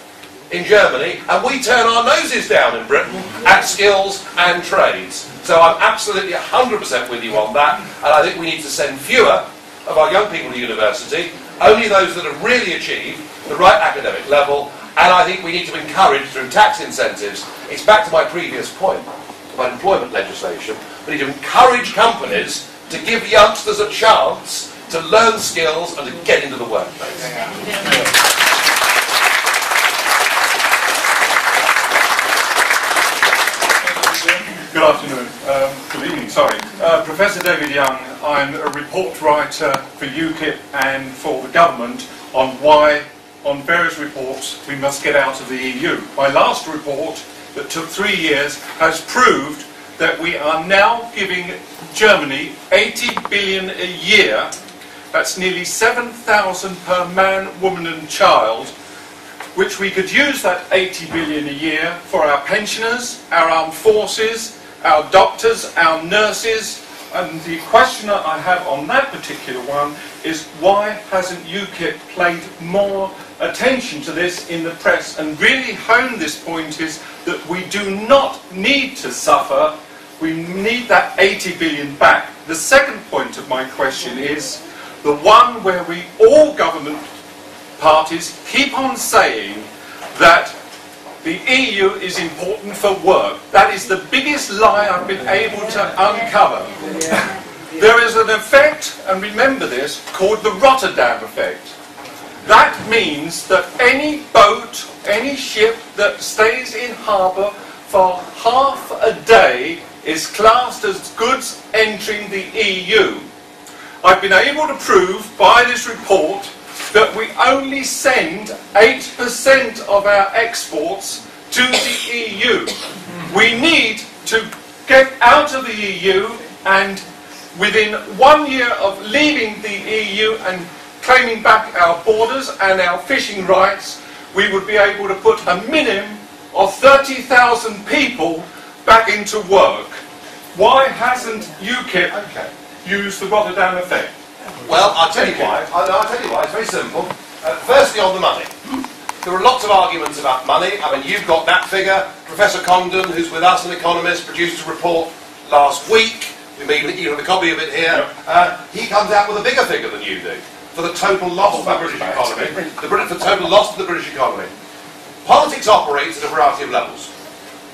in Germany, and we turn our noses down in Britain at skills and trades. So I'm absolutely 100% with you on that, and I think we need to send fewer of our young people to university, only those that have really achieved the right academic level, and I think we need to encourage through tax incentives. It's back to my previous point about employment legislation. We need to encourage companies to give youngsters a chance to learn skills and to get into the workplace. Good afternoon. Good evening, sorry. Professor David Young, I'm a report writer for UKIP and for the government on why, on various reports, we must get out of the EU. My last report, that took 3 years, has proved that we are now giving Germany 80 billion a year. That's nearly 7,000 per man, woman and child, which we could use that 80 billion a year for our pensioners, our armed forces, our doctors, our nurses. And the question that I have on that particular one is, why hasn't UKIP paid more attention to this in the press and really honed this point, is that we do not need to suffer, we need that 80 billion back. The second point of my question is the one where we, all government parties, keep on saying that the EU is important for work. That is the biggest lie I've been able to uncover. There is an effect, and remember this, called the Rotterdam effect. That means that any boat, any ship that stays in harbour for half a day is classed as goods entering the EU. I've been able to prove by this report that we only send 8% of our exports to the EU. We need to get out of the EU, and within 1 year of leaving the EU and claiming back our borders and our fishing rights, we would be able to put a minimum of 30,000 people back into work. Why hasn't UKIP used the Rotterdam effect? Well, I'll tell you why. I'll tell you why. It's very simple. Firstly, on the money. There are lots of arguments about money. I mean, you've got that figure. Professor Condon, who's with us, an economist, produced a report last week. You have a copy of it here. He comes out with a bigger figure than you do. for the total loss of the British economy. The total loss to the British economy. Politics operates at a variety of levels.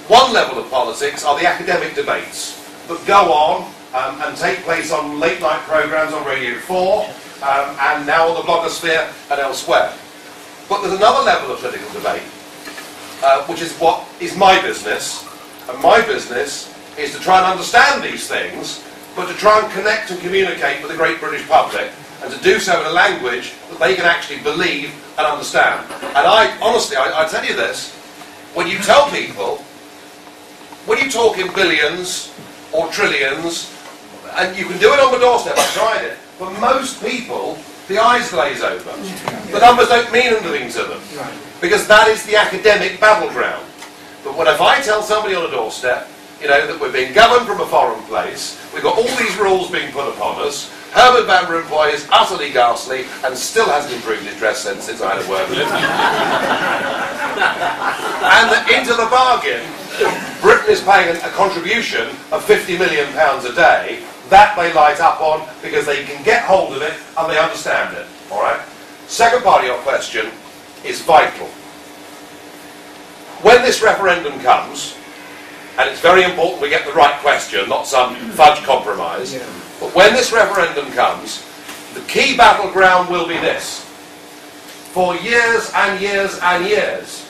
One level of politics are the academic debates that go on and take place on late-night programmes on Radio 4 and now on the blogosphere and elsewhere. But there's another level of political debate, which is what is my business. And my business is to try and understand these things, but to try and connect and communicate with the great British public, and to do so in a language that they can actually believe and understand. And honestly, I tell you this, when you tell people, when you talk in billions or trillions, and you can do it on the doorstep, I've tried it, but most people, the eyes glaze over. The numbers don't mean anything to them, because that is the academic battleground. But if I tell somebody on a doorstep, you know, that we're being governed from a foreign place, we've got all these rules being put upon us, Herbert Van Rompuy is utterly ghastly and still hasn't improved his dress sense since I had a word with him. And that into the bargain, Britain is paying a contribution of £50 million a day. That they light up on because they can get hold of it and they understand it. All right? Second part of your question is vital. When this referendum comes, and it's very important we get the right question, not some fudge compromise, but when this referendum comes, the key battleground will be this. For years and years and years,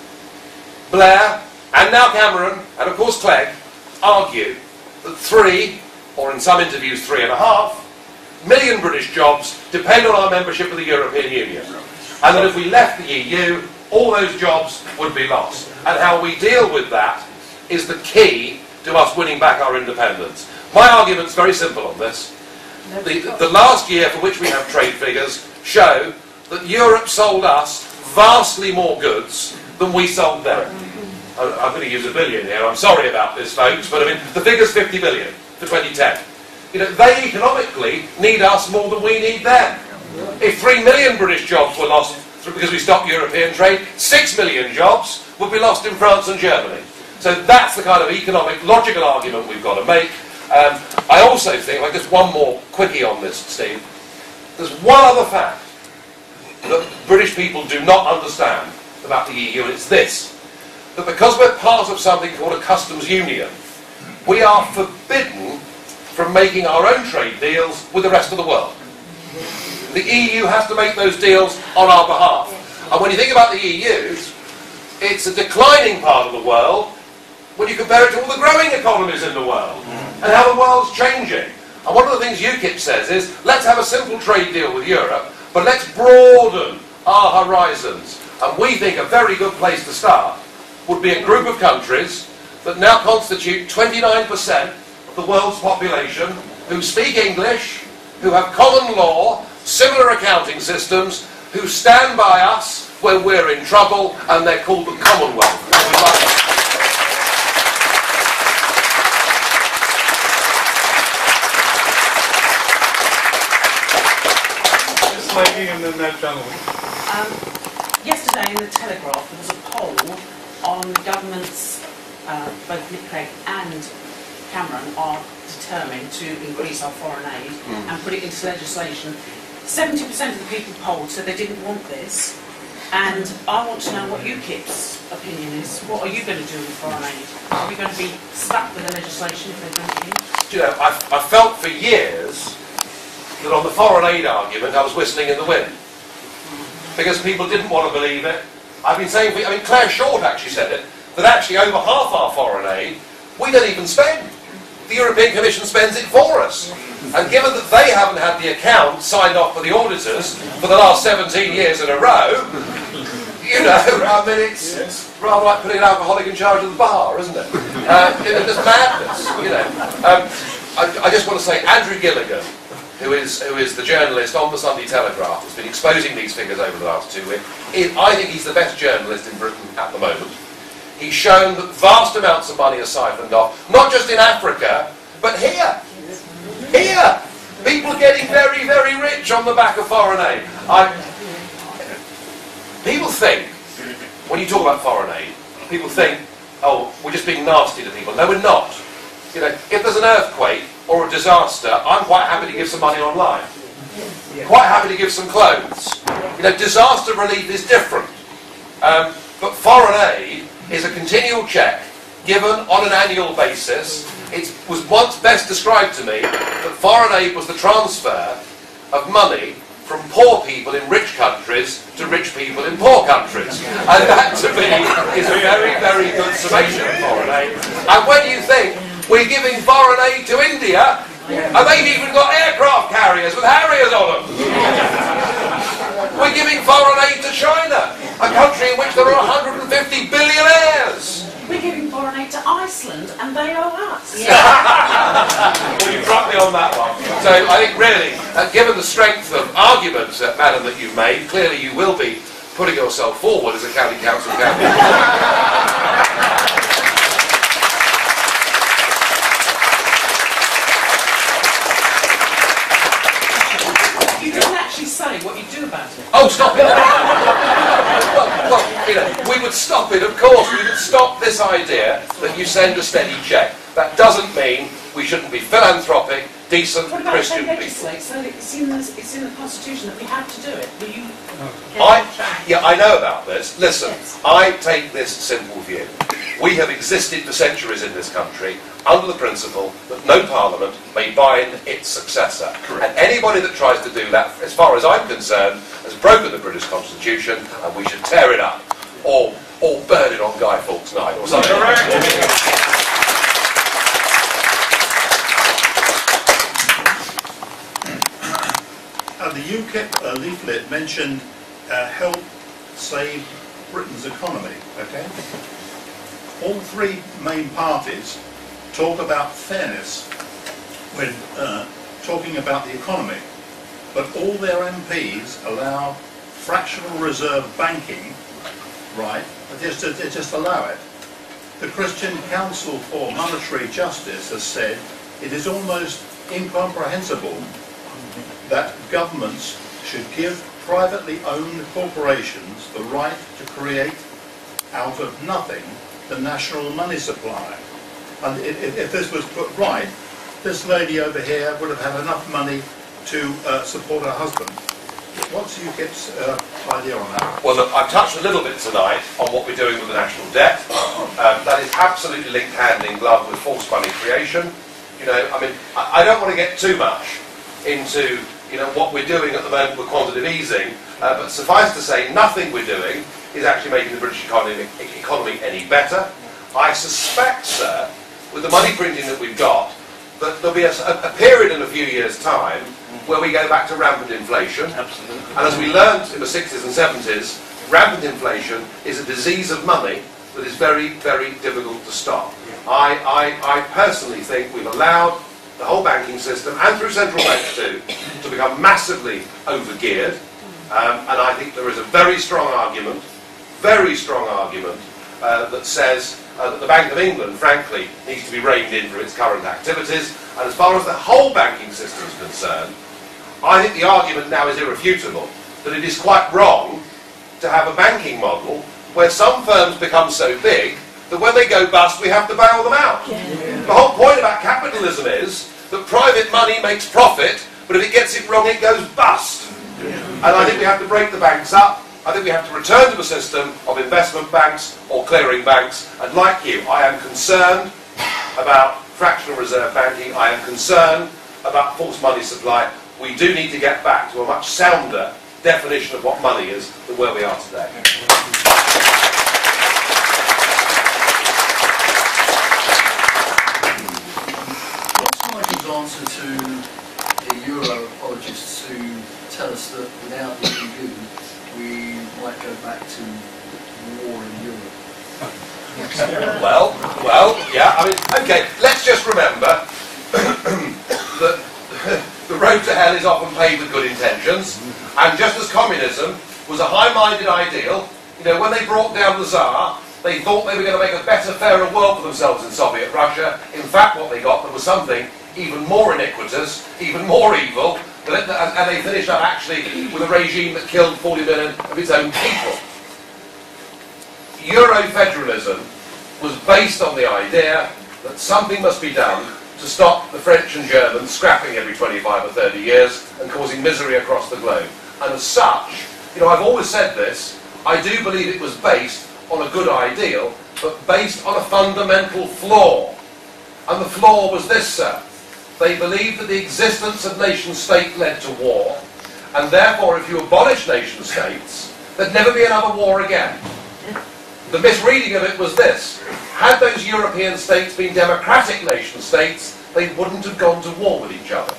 Blair, and now Cameron, and of course Clegg, argue that 3, or in some interviews 3.5, million British jobs depend on our membership of the European Union. And that if we left the EU, all those jobs would be lost. And how we deal with that is the key to us winning back our independence. My argument's very simple on this. The last year for which we have trade figures show that Europe sold us vastly more goods than we sold them. I'm going to use a billion here, I'm sorry about this folks, but I mean, the figure's 50 billion for 2010. You know, they economically need us more than we need them. If 3 million British jobs were lost because we stopped European trade, 6 million jobs would be lost in France and Germany. So that's the kind of economic, logical argument we've got to make. I also think, like just one more quickie on this, Steve, there's one other fact that British people do not understand about the EU, and it's this, that because we're part of something called a customs union, we are forbidden from making our own trade deals with the rest of the world. The EU has to make those deals on our behalf. And when you think about the EU, it's a declining part of the world when you compare it to all the growing economies in the world and how the world's changing. And one of the things UKIP says is, let's have a simple trade deal with Europe, but let's broaden our horizons. And we think a very good place to start would be a group of countries that now constitute 29% of the world's population, who speak English, who have common law, similar accounting systems, who stand by us when we're in trouble, and they're called the Commonwealth. This lady and then that gentleman. Yesterday in the Telegraph there was a poll on governments, both Nick Clegg and Cameron are determined to increase our foreign aid and put it into legislation. 70% of the people polled said they didn't want this, and I want to know what UKIP's opinion is. What are you going to do with foreign aid? Are we going to be stuck with the legislation if they don't in? Do you know, I felt for years that on the foreign aid argument I was whistling in the wind, because people didn't want to believe it. I've been saying, I mean, Claire Short actually said it, that actually over half our foreign aid we don't even spend. The European Commission spends it for us. And given that they haven't had the account signed off by the auditors for the last 17 years in a row, you know, I mean, it's rather like putting an alcoholic in charge of the bar, isn't it? It's just madness, you know. I just want to say, Andrew Gilligan, who is the journalist on the Sunday Telegraph, has been exposing these figures over the last 2 weeks. I think he's the best journalist in Britain at the moment. He's shown that vast amounts of money are siphoned off, not just in Africa, but here. Here! People are getting very, very rich on the back of foreign aid. People think, when you talk about foreign aid, people think, oh, we're just being nasty to people. No, we're not. You know, if there's an earthquake or a disaster, I'm quite happy to give some money online. Quite happy to give some clothes. You know, disaster relief is different. But foreign aid is a continual cheque given on an annual basis. It was once best described to me that foreign aid was the transfer of money from poor people in rich countries to rich people in poor countries. And that, to me, is a very, very good summation of foreign aid. And when you think we're giving foreign aid to India, and they've even got aircraft carriers with Harriers on them. We're giving foreign aid to China, a country in which there are 150 billionaires. We're giving foreign aid to Iceland, and they owe us. Well, you dropped me on that one. So I think really, given the strength of arguments, madam, that you've made, clearly you will be putting yourself forward as a county council candidate. You didn't actually say what you do about it. Oh, stop it! well, you know, we would stop it, of course. We would stop this idea that you send a steady cheque. That doesn't mean we shouldn't be philanthropic, decent What about Christian they people. legislate so that it's in the Constitution that we have to do it? Will you? I know about this. Listen, I take this simple view. We have existed for centuries in this country under the principle that no parliament may bind its successor. Correct. And anybody that tries to do that, as far as I'm concerned, has broken the British Constitution, and we should tear it up or burn it on Guy Fawkes Night or something. Correct. The UKIP leaflet mentioned help save Britain's economy, okay? All three main parties talk about fairness when talking about the economy, but all their MPs allow fractional reserve banking, right? They just allow it. The Christian Council for Monetary Justice has said it is almost incomprehensible that governments should give privately owned corporations the right to create out of nothing the national money supply. And if this was put right, this lady over here would have had enough money to support her husband. What's UKIP's idea on that? Well, look, I've touched a little bit tonight on what we're doing with the national debt. That is absolutely linked hand in glove with forced money creation. You know, I mean, I don't want to get too much into what we're doing at the moment with quantitative easing, but suffice to say, nothing we're doing is actually making the British economy any better. I suspect, sir, with the money printing that we've got, that there'll be a period in a few years' time where we go back to rampant inflation. Absolutely. And as we learned in the 60s and 70s, rampant inflation is a disease of money that is very, very difficult to stop. I personally think we've allowed the whole banking system, and through central banks too, to become massively overgeared. And I think there is a very strong argument that says that the Bank of England, frankly, needs to be reined in from its current activities. And as far as the whole banking system is concerned, I think the argument now is irrefutable that it is quite wrong to have a banking model where some firms become so big that when they go bust, we have to bail them out. Yeah. The whole point about capitalism is that private money makes profit, but if it gets it wrong, it goes bust. Yeah. And I think we have to break the banks up. I think we have to return to a system of investment banks or clearing banks. And like you, I am concerned about fractional reserve banking. I am concerned about forced money supply. We do need to get back to a much sounder definition of what money is than where we are today. Answer to the Euro apologists who tell us that without the EU we might go back to war in Europe. Well, yeah, I mean, okay, let's just remember that the road to hell is often paved with good intentions, and just as communism was a high-minded ideal, when they brought down the Tsar, they thought they were going to make a better, fairer world for themselves in Soviet Russia. In fact, what they got was something even more iniquitous, even more evil, and they finished up actually with a regime that killed 40 million of its own people. Euro-federalism was based on the idea that something must be done to stop the French and Germans scrapping every 25 or 30 years and causing misery across the globe. And as such, you know, I've always said this, I do believe it was based on a good ideal, but based on a fundamental flaw. And the flaw was this, sir. They believed that the existence of nation-state led to war, and therefore if you abolish nation-states, there'd never be another war again. The misreading of it was this. Had those European states been democratic nation-states, they wouldn't have gone to war with each other.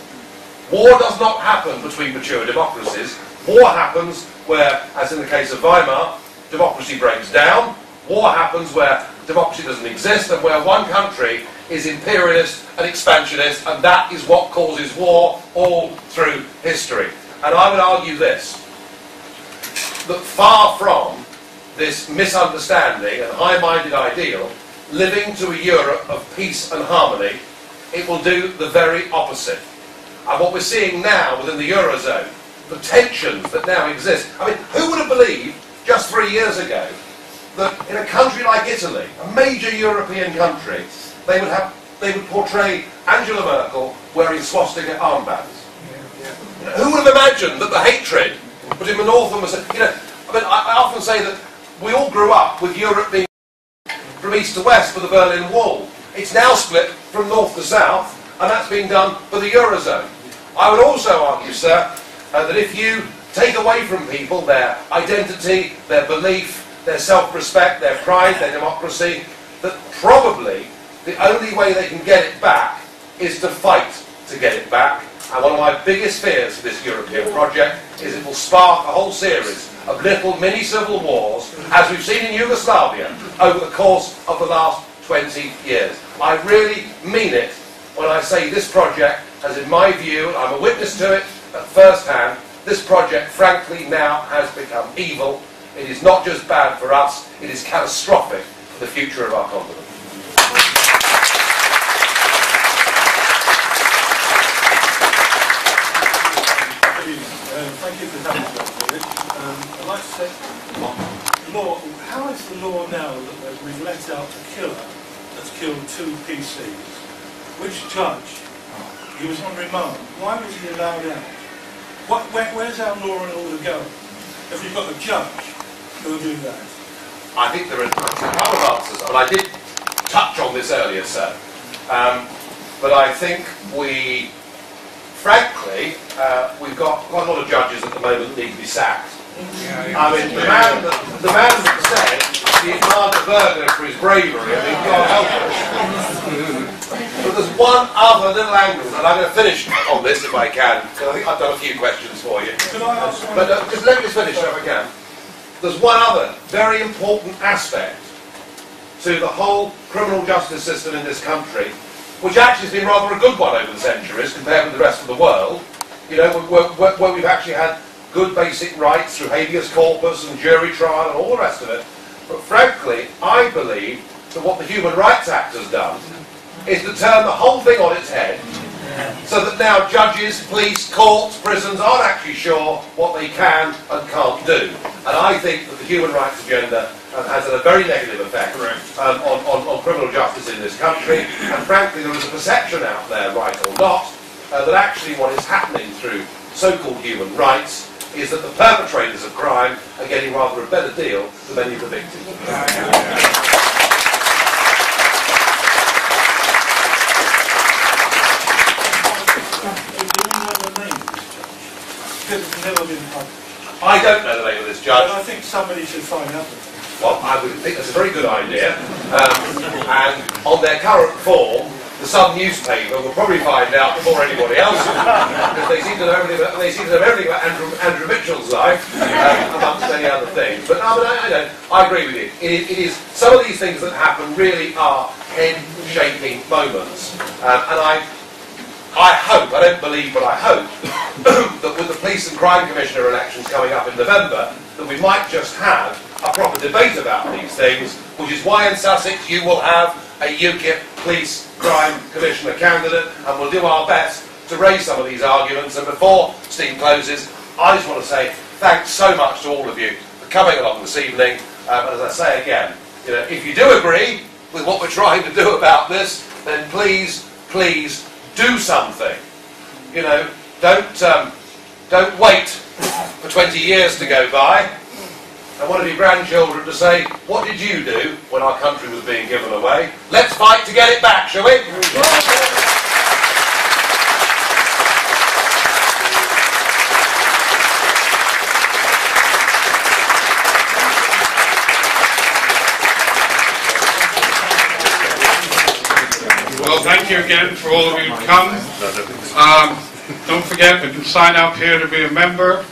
War does not happen between mature democracies. War happens where, as in the case of Weimar, democracy breaks down. War happens where democracy doesn't exist and where one country is imperialist and expansionist, and that is what causes war all through history. And I would argue this, that far from this misunderstanding and high-minded ideal, living to a Europe of peace and harmony, it will do the very opposite. And what we're seeing now within the Eurozone, the tensions that now exist, I mean, who would have believed just 3 years ago that in a country like Italy, a major European country, they would portray Angela Merkel wearing swastika armbands? You know, who would have imagined that the hatred between the North and the South, you know, I mean, I often say that we all grew up with Europe being from east to west for the Berlin Wall. It's now split from north to south, and that's being done for the Eurozone. I would also argue, sir, that if you take away from people their identity, their belief, their self-respect, their pride, their democracy, that probably the only way they can get it back is to fight to get it back. And one of my biggest fears for this European project is it will spark a whole series of little mini-civil wars, as we've seen in Yugoslavia over the course of the last 20 years. I really mean it when I say this project has, in my view, and I'm a witness to it at first hand, this project, frankly, now has become evil. It is not just bad for us, it is catastrophic for the future of our continent. Thank you for coming to us, I'd like to say, how is the law now that we've let out a killer that's killed 2 PCs? Which judge? He was on remand. Why was he allowed out? Where's our law and order going? If we've got a judge who will do that? I think there are a couple of answers, and I did touch on this earlier, sir. But I think frankly, we've got quite a lot of judges at the moment that need to be sacked. I mean, the man that said he admired the burglar for his bravery, I mean, God help us. But there's one other little angle, and I'm going to finish on this if I can, because I think I've done a few questions for you. But just let me just finish if I can. There's one other very important aspect to the whole criminal justice system in this country, which actually has been rather a good one over the centuries compared with the rest of the world, you know, where we've actually had good basic rights through habeas corpus and jury trial and all the rest of it. But frankly, I believe that what the Human Rights Act has done is to turn the whole thing on its head, so that now judges, police, courts, prisons aren't actually sure what they can and can't do. And I think that the human rights agenda has had a very negative effect on criminal justice in this country. And frankly, there is a perception out there, right or not, that actually what is happening through so-called human rights is that the perpetrators of crime are getting rather a better deal than many of the victims. It's never been published. I don't know the name of this judge. But I think somebody should find out. Well, I would think that's a very good idea. And on their current form, the Sun newspaper will probably find out before anybody else, because they seem to know everything about Andrew Mitchell's life, amongst many other things. But I agree with you. It is some of these things that happen really are head-shaping moments, and I hope, I don't believe, but I hope that with the police and crime commissioner elections coming up in November, that we might just have a proper debate about these things, which is why in Sussex you will have a UKIP police crime commissioner candidate, and we'll do our best to raise some of these arguments. And before Steve closes, I just want to say thanks so much to all of you for coming along this evening. And as I say again, you know, if you do agree with what we're trying to do about this, then please please do something. You know, don't wait for 20 years to go by. I wanted your grandchildren to say, what did you do when our country was being given away? Let's fight to get it back, shall we? Well, thank you again for all of you to come. Don't forget, you can sign up here to be a member.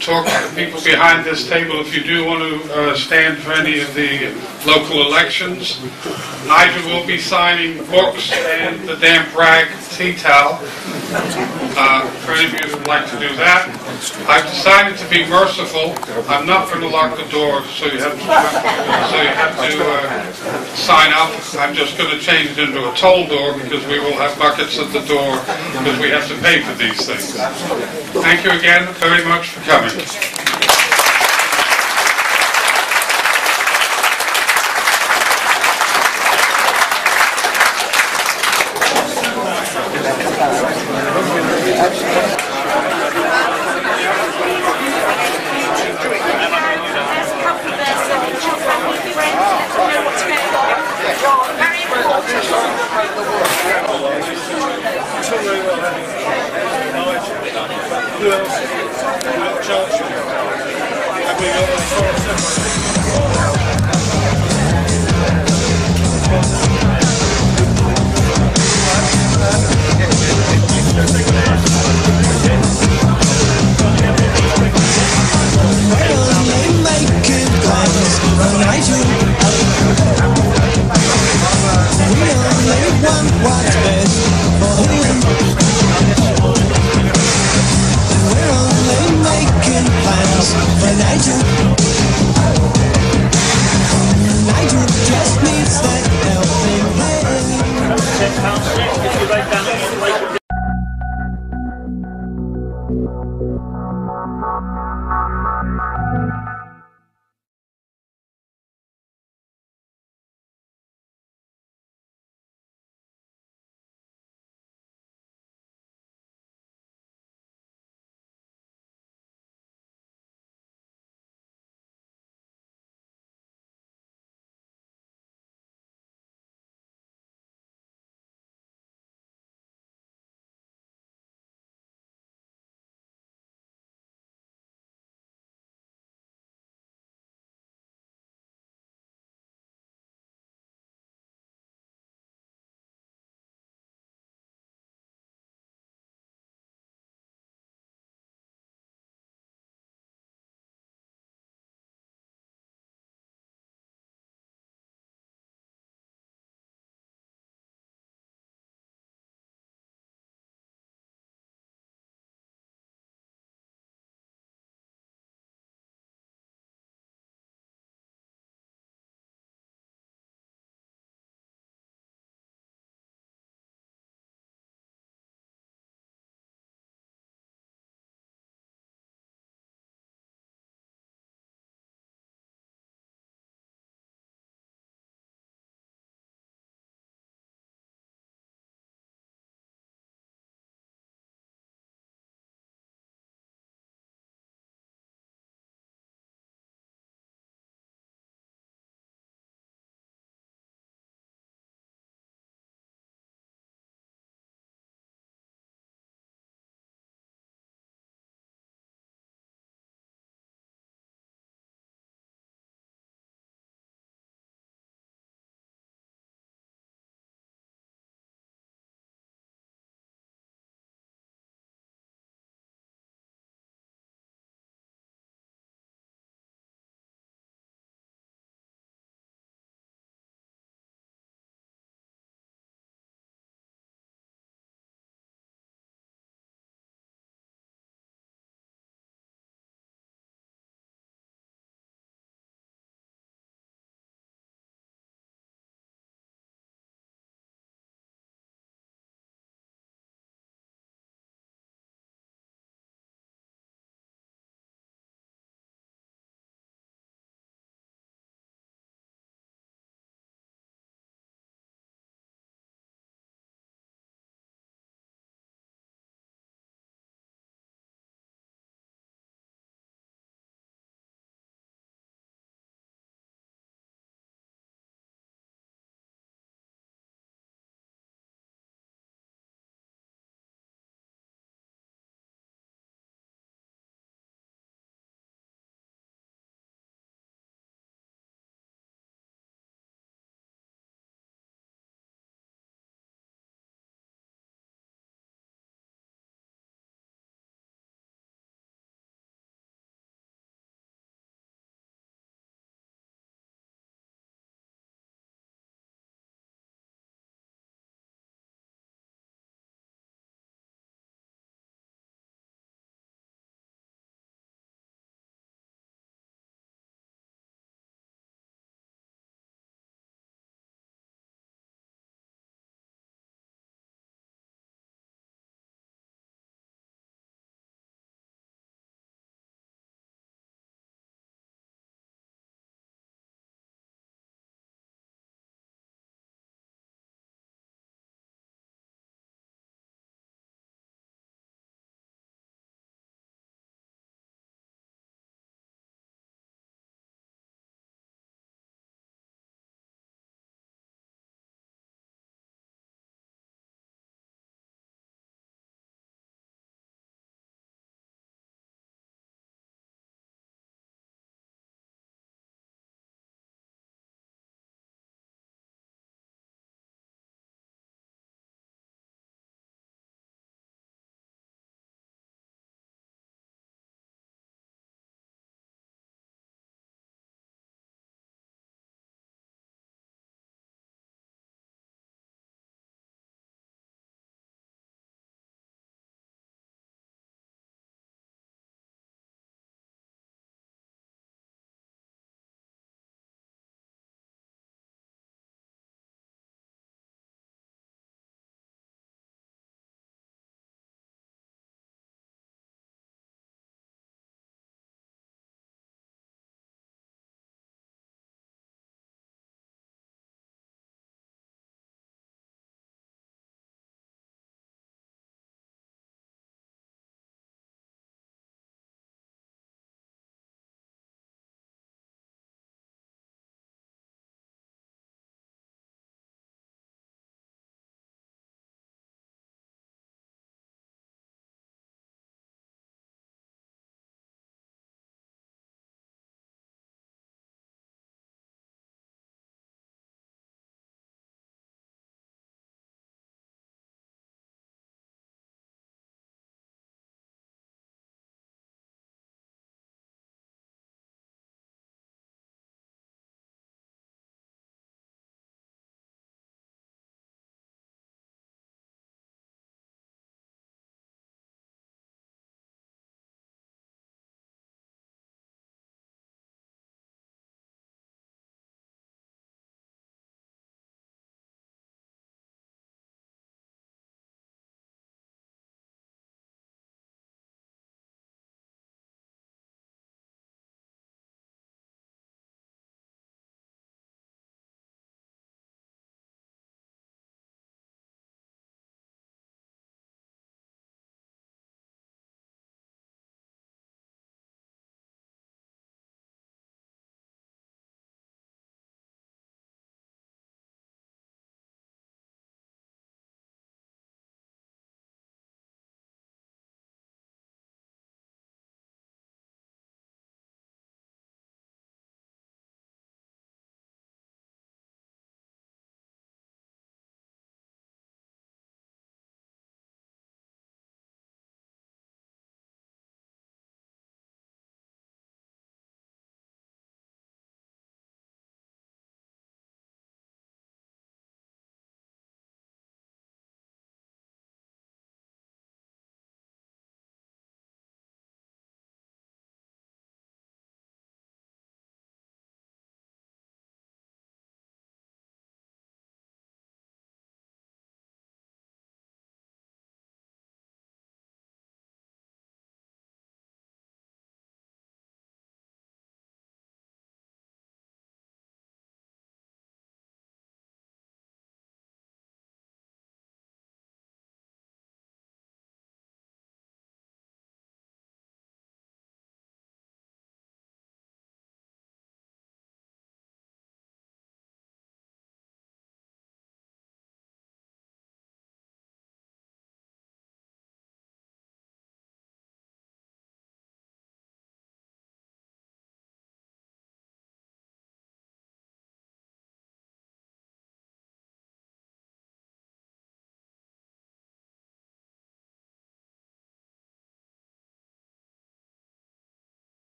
Talk to the people behind this table if you do want to stand for any of the local elections. Nigel will be signing books and the damp rag tea towel for any of you who would like to do that. I've decided to be merciful. I'm not going to lock the door, so you have to sign up. I'm just going to change it into a toll door because we will have buckets at the door because we have to pay for these things. Thank you again very much for coming. Who else? We've got Churchill. And we've got Nigel just needs that helping hand.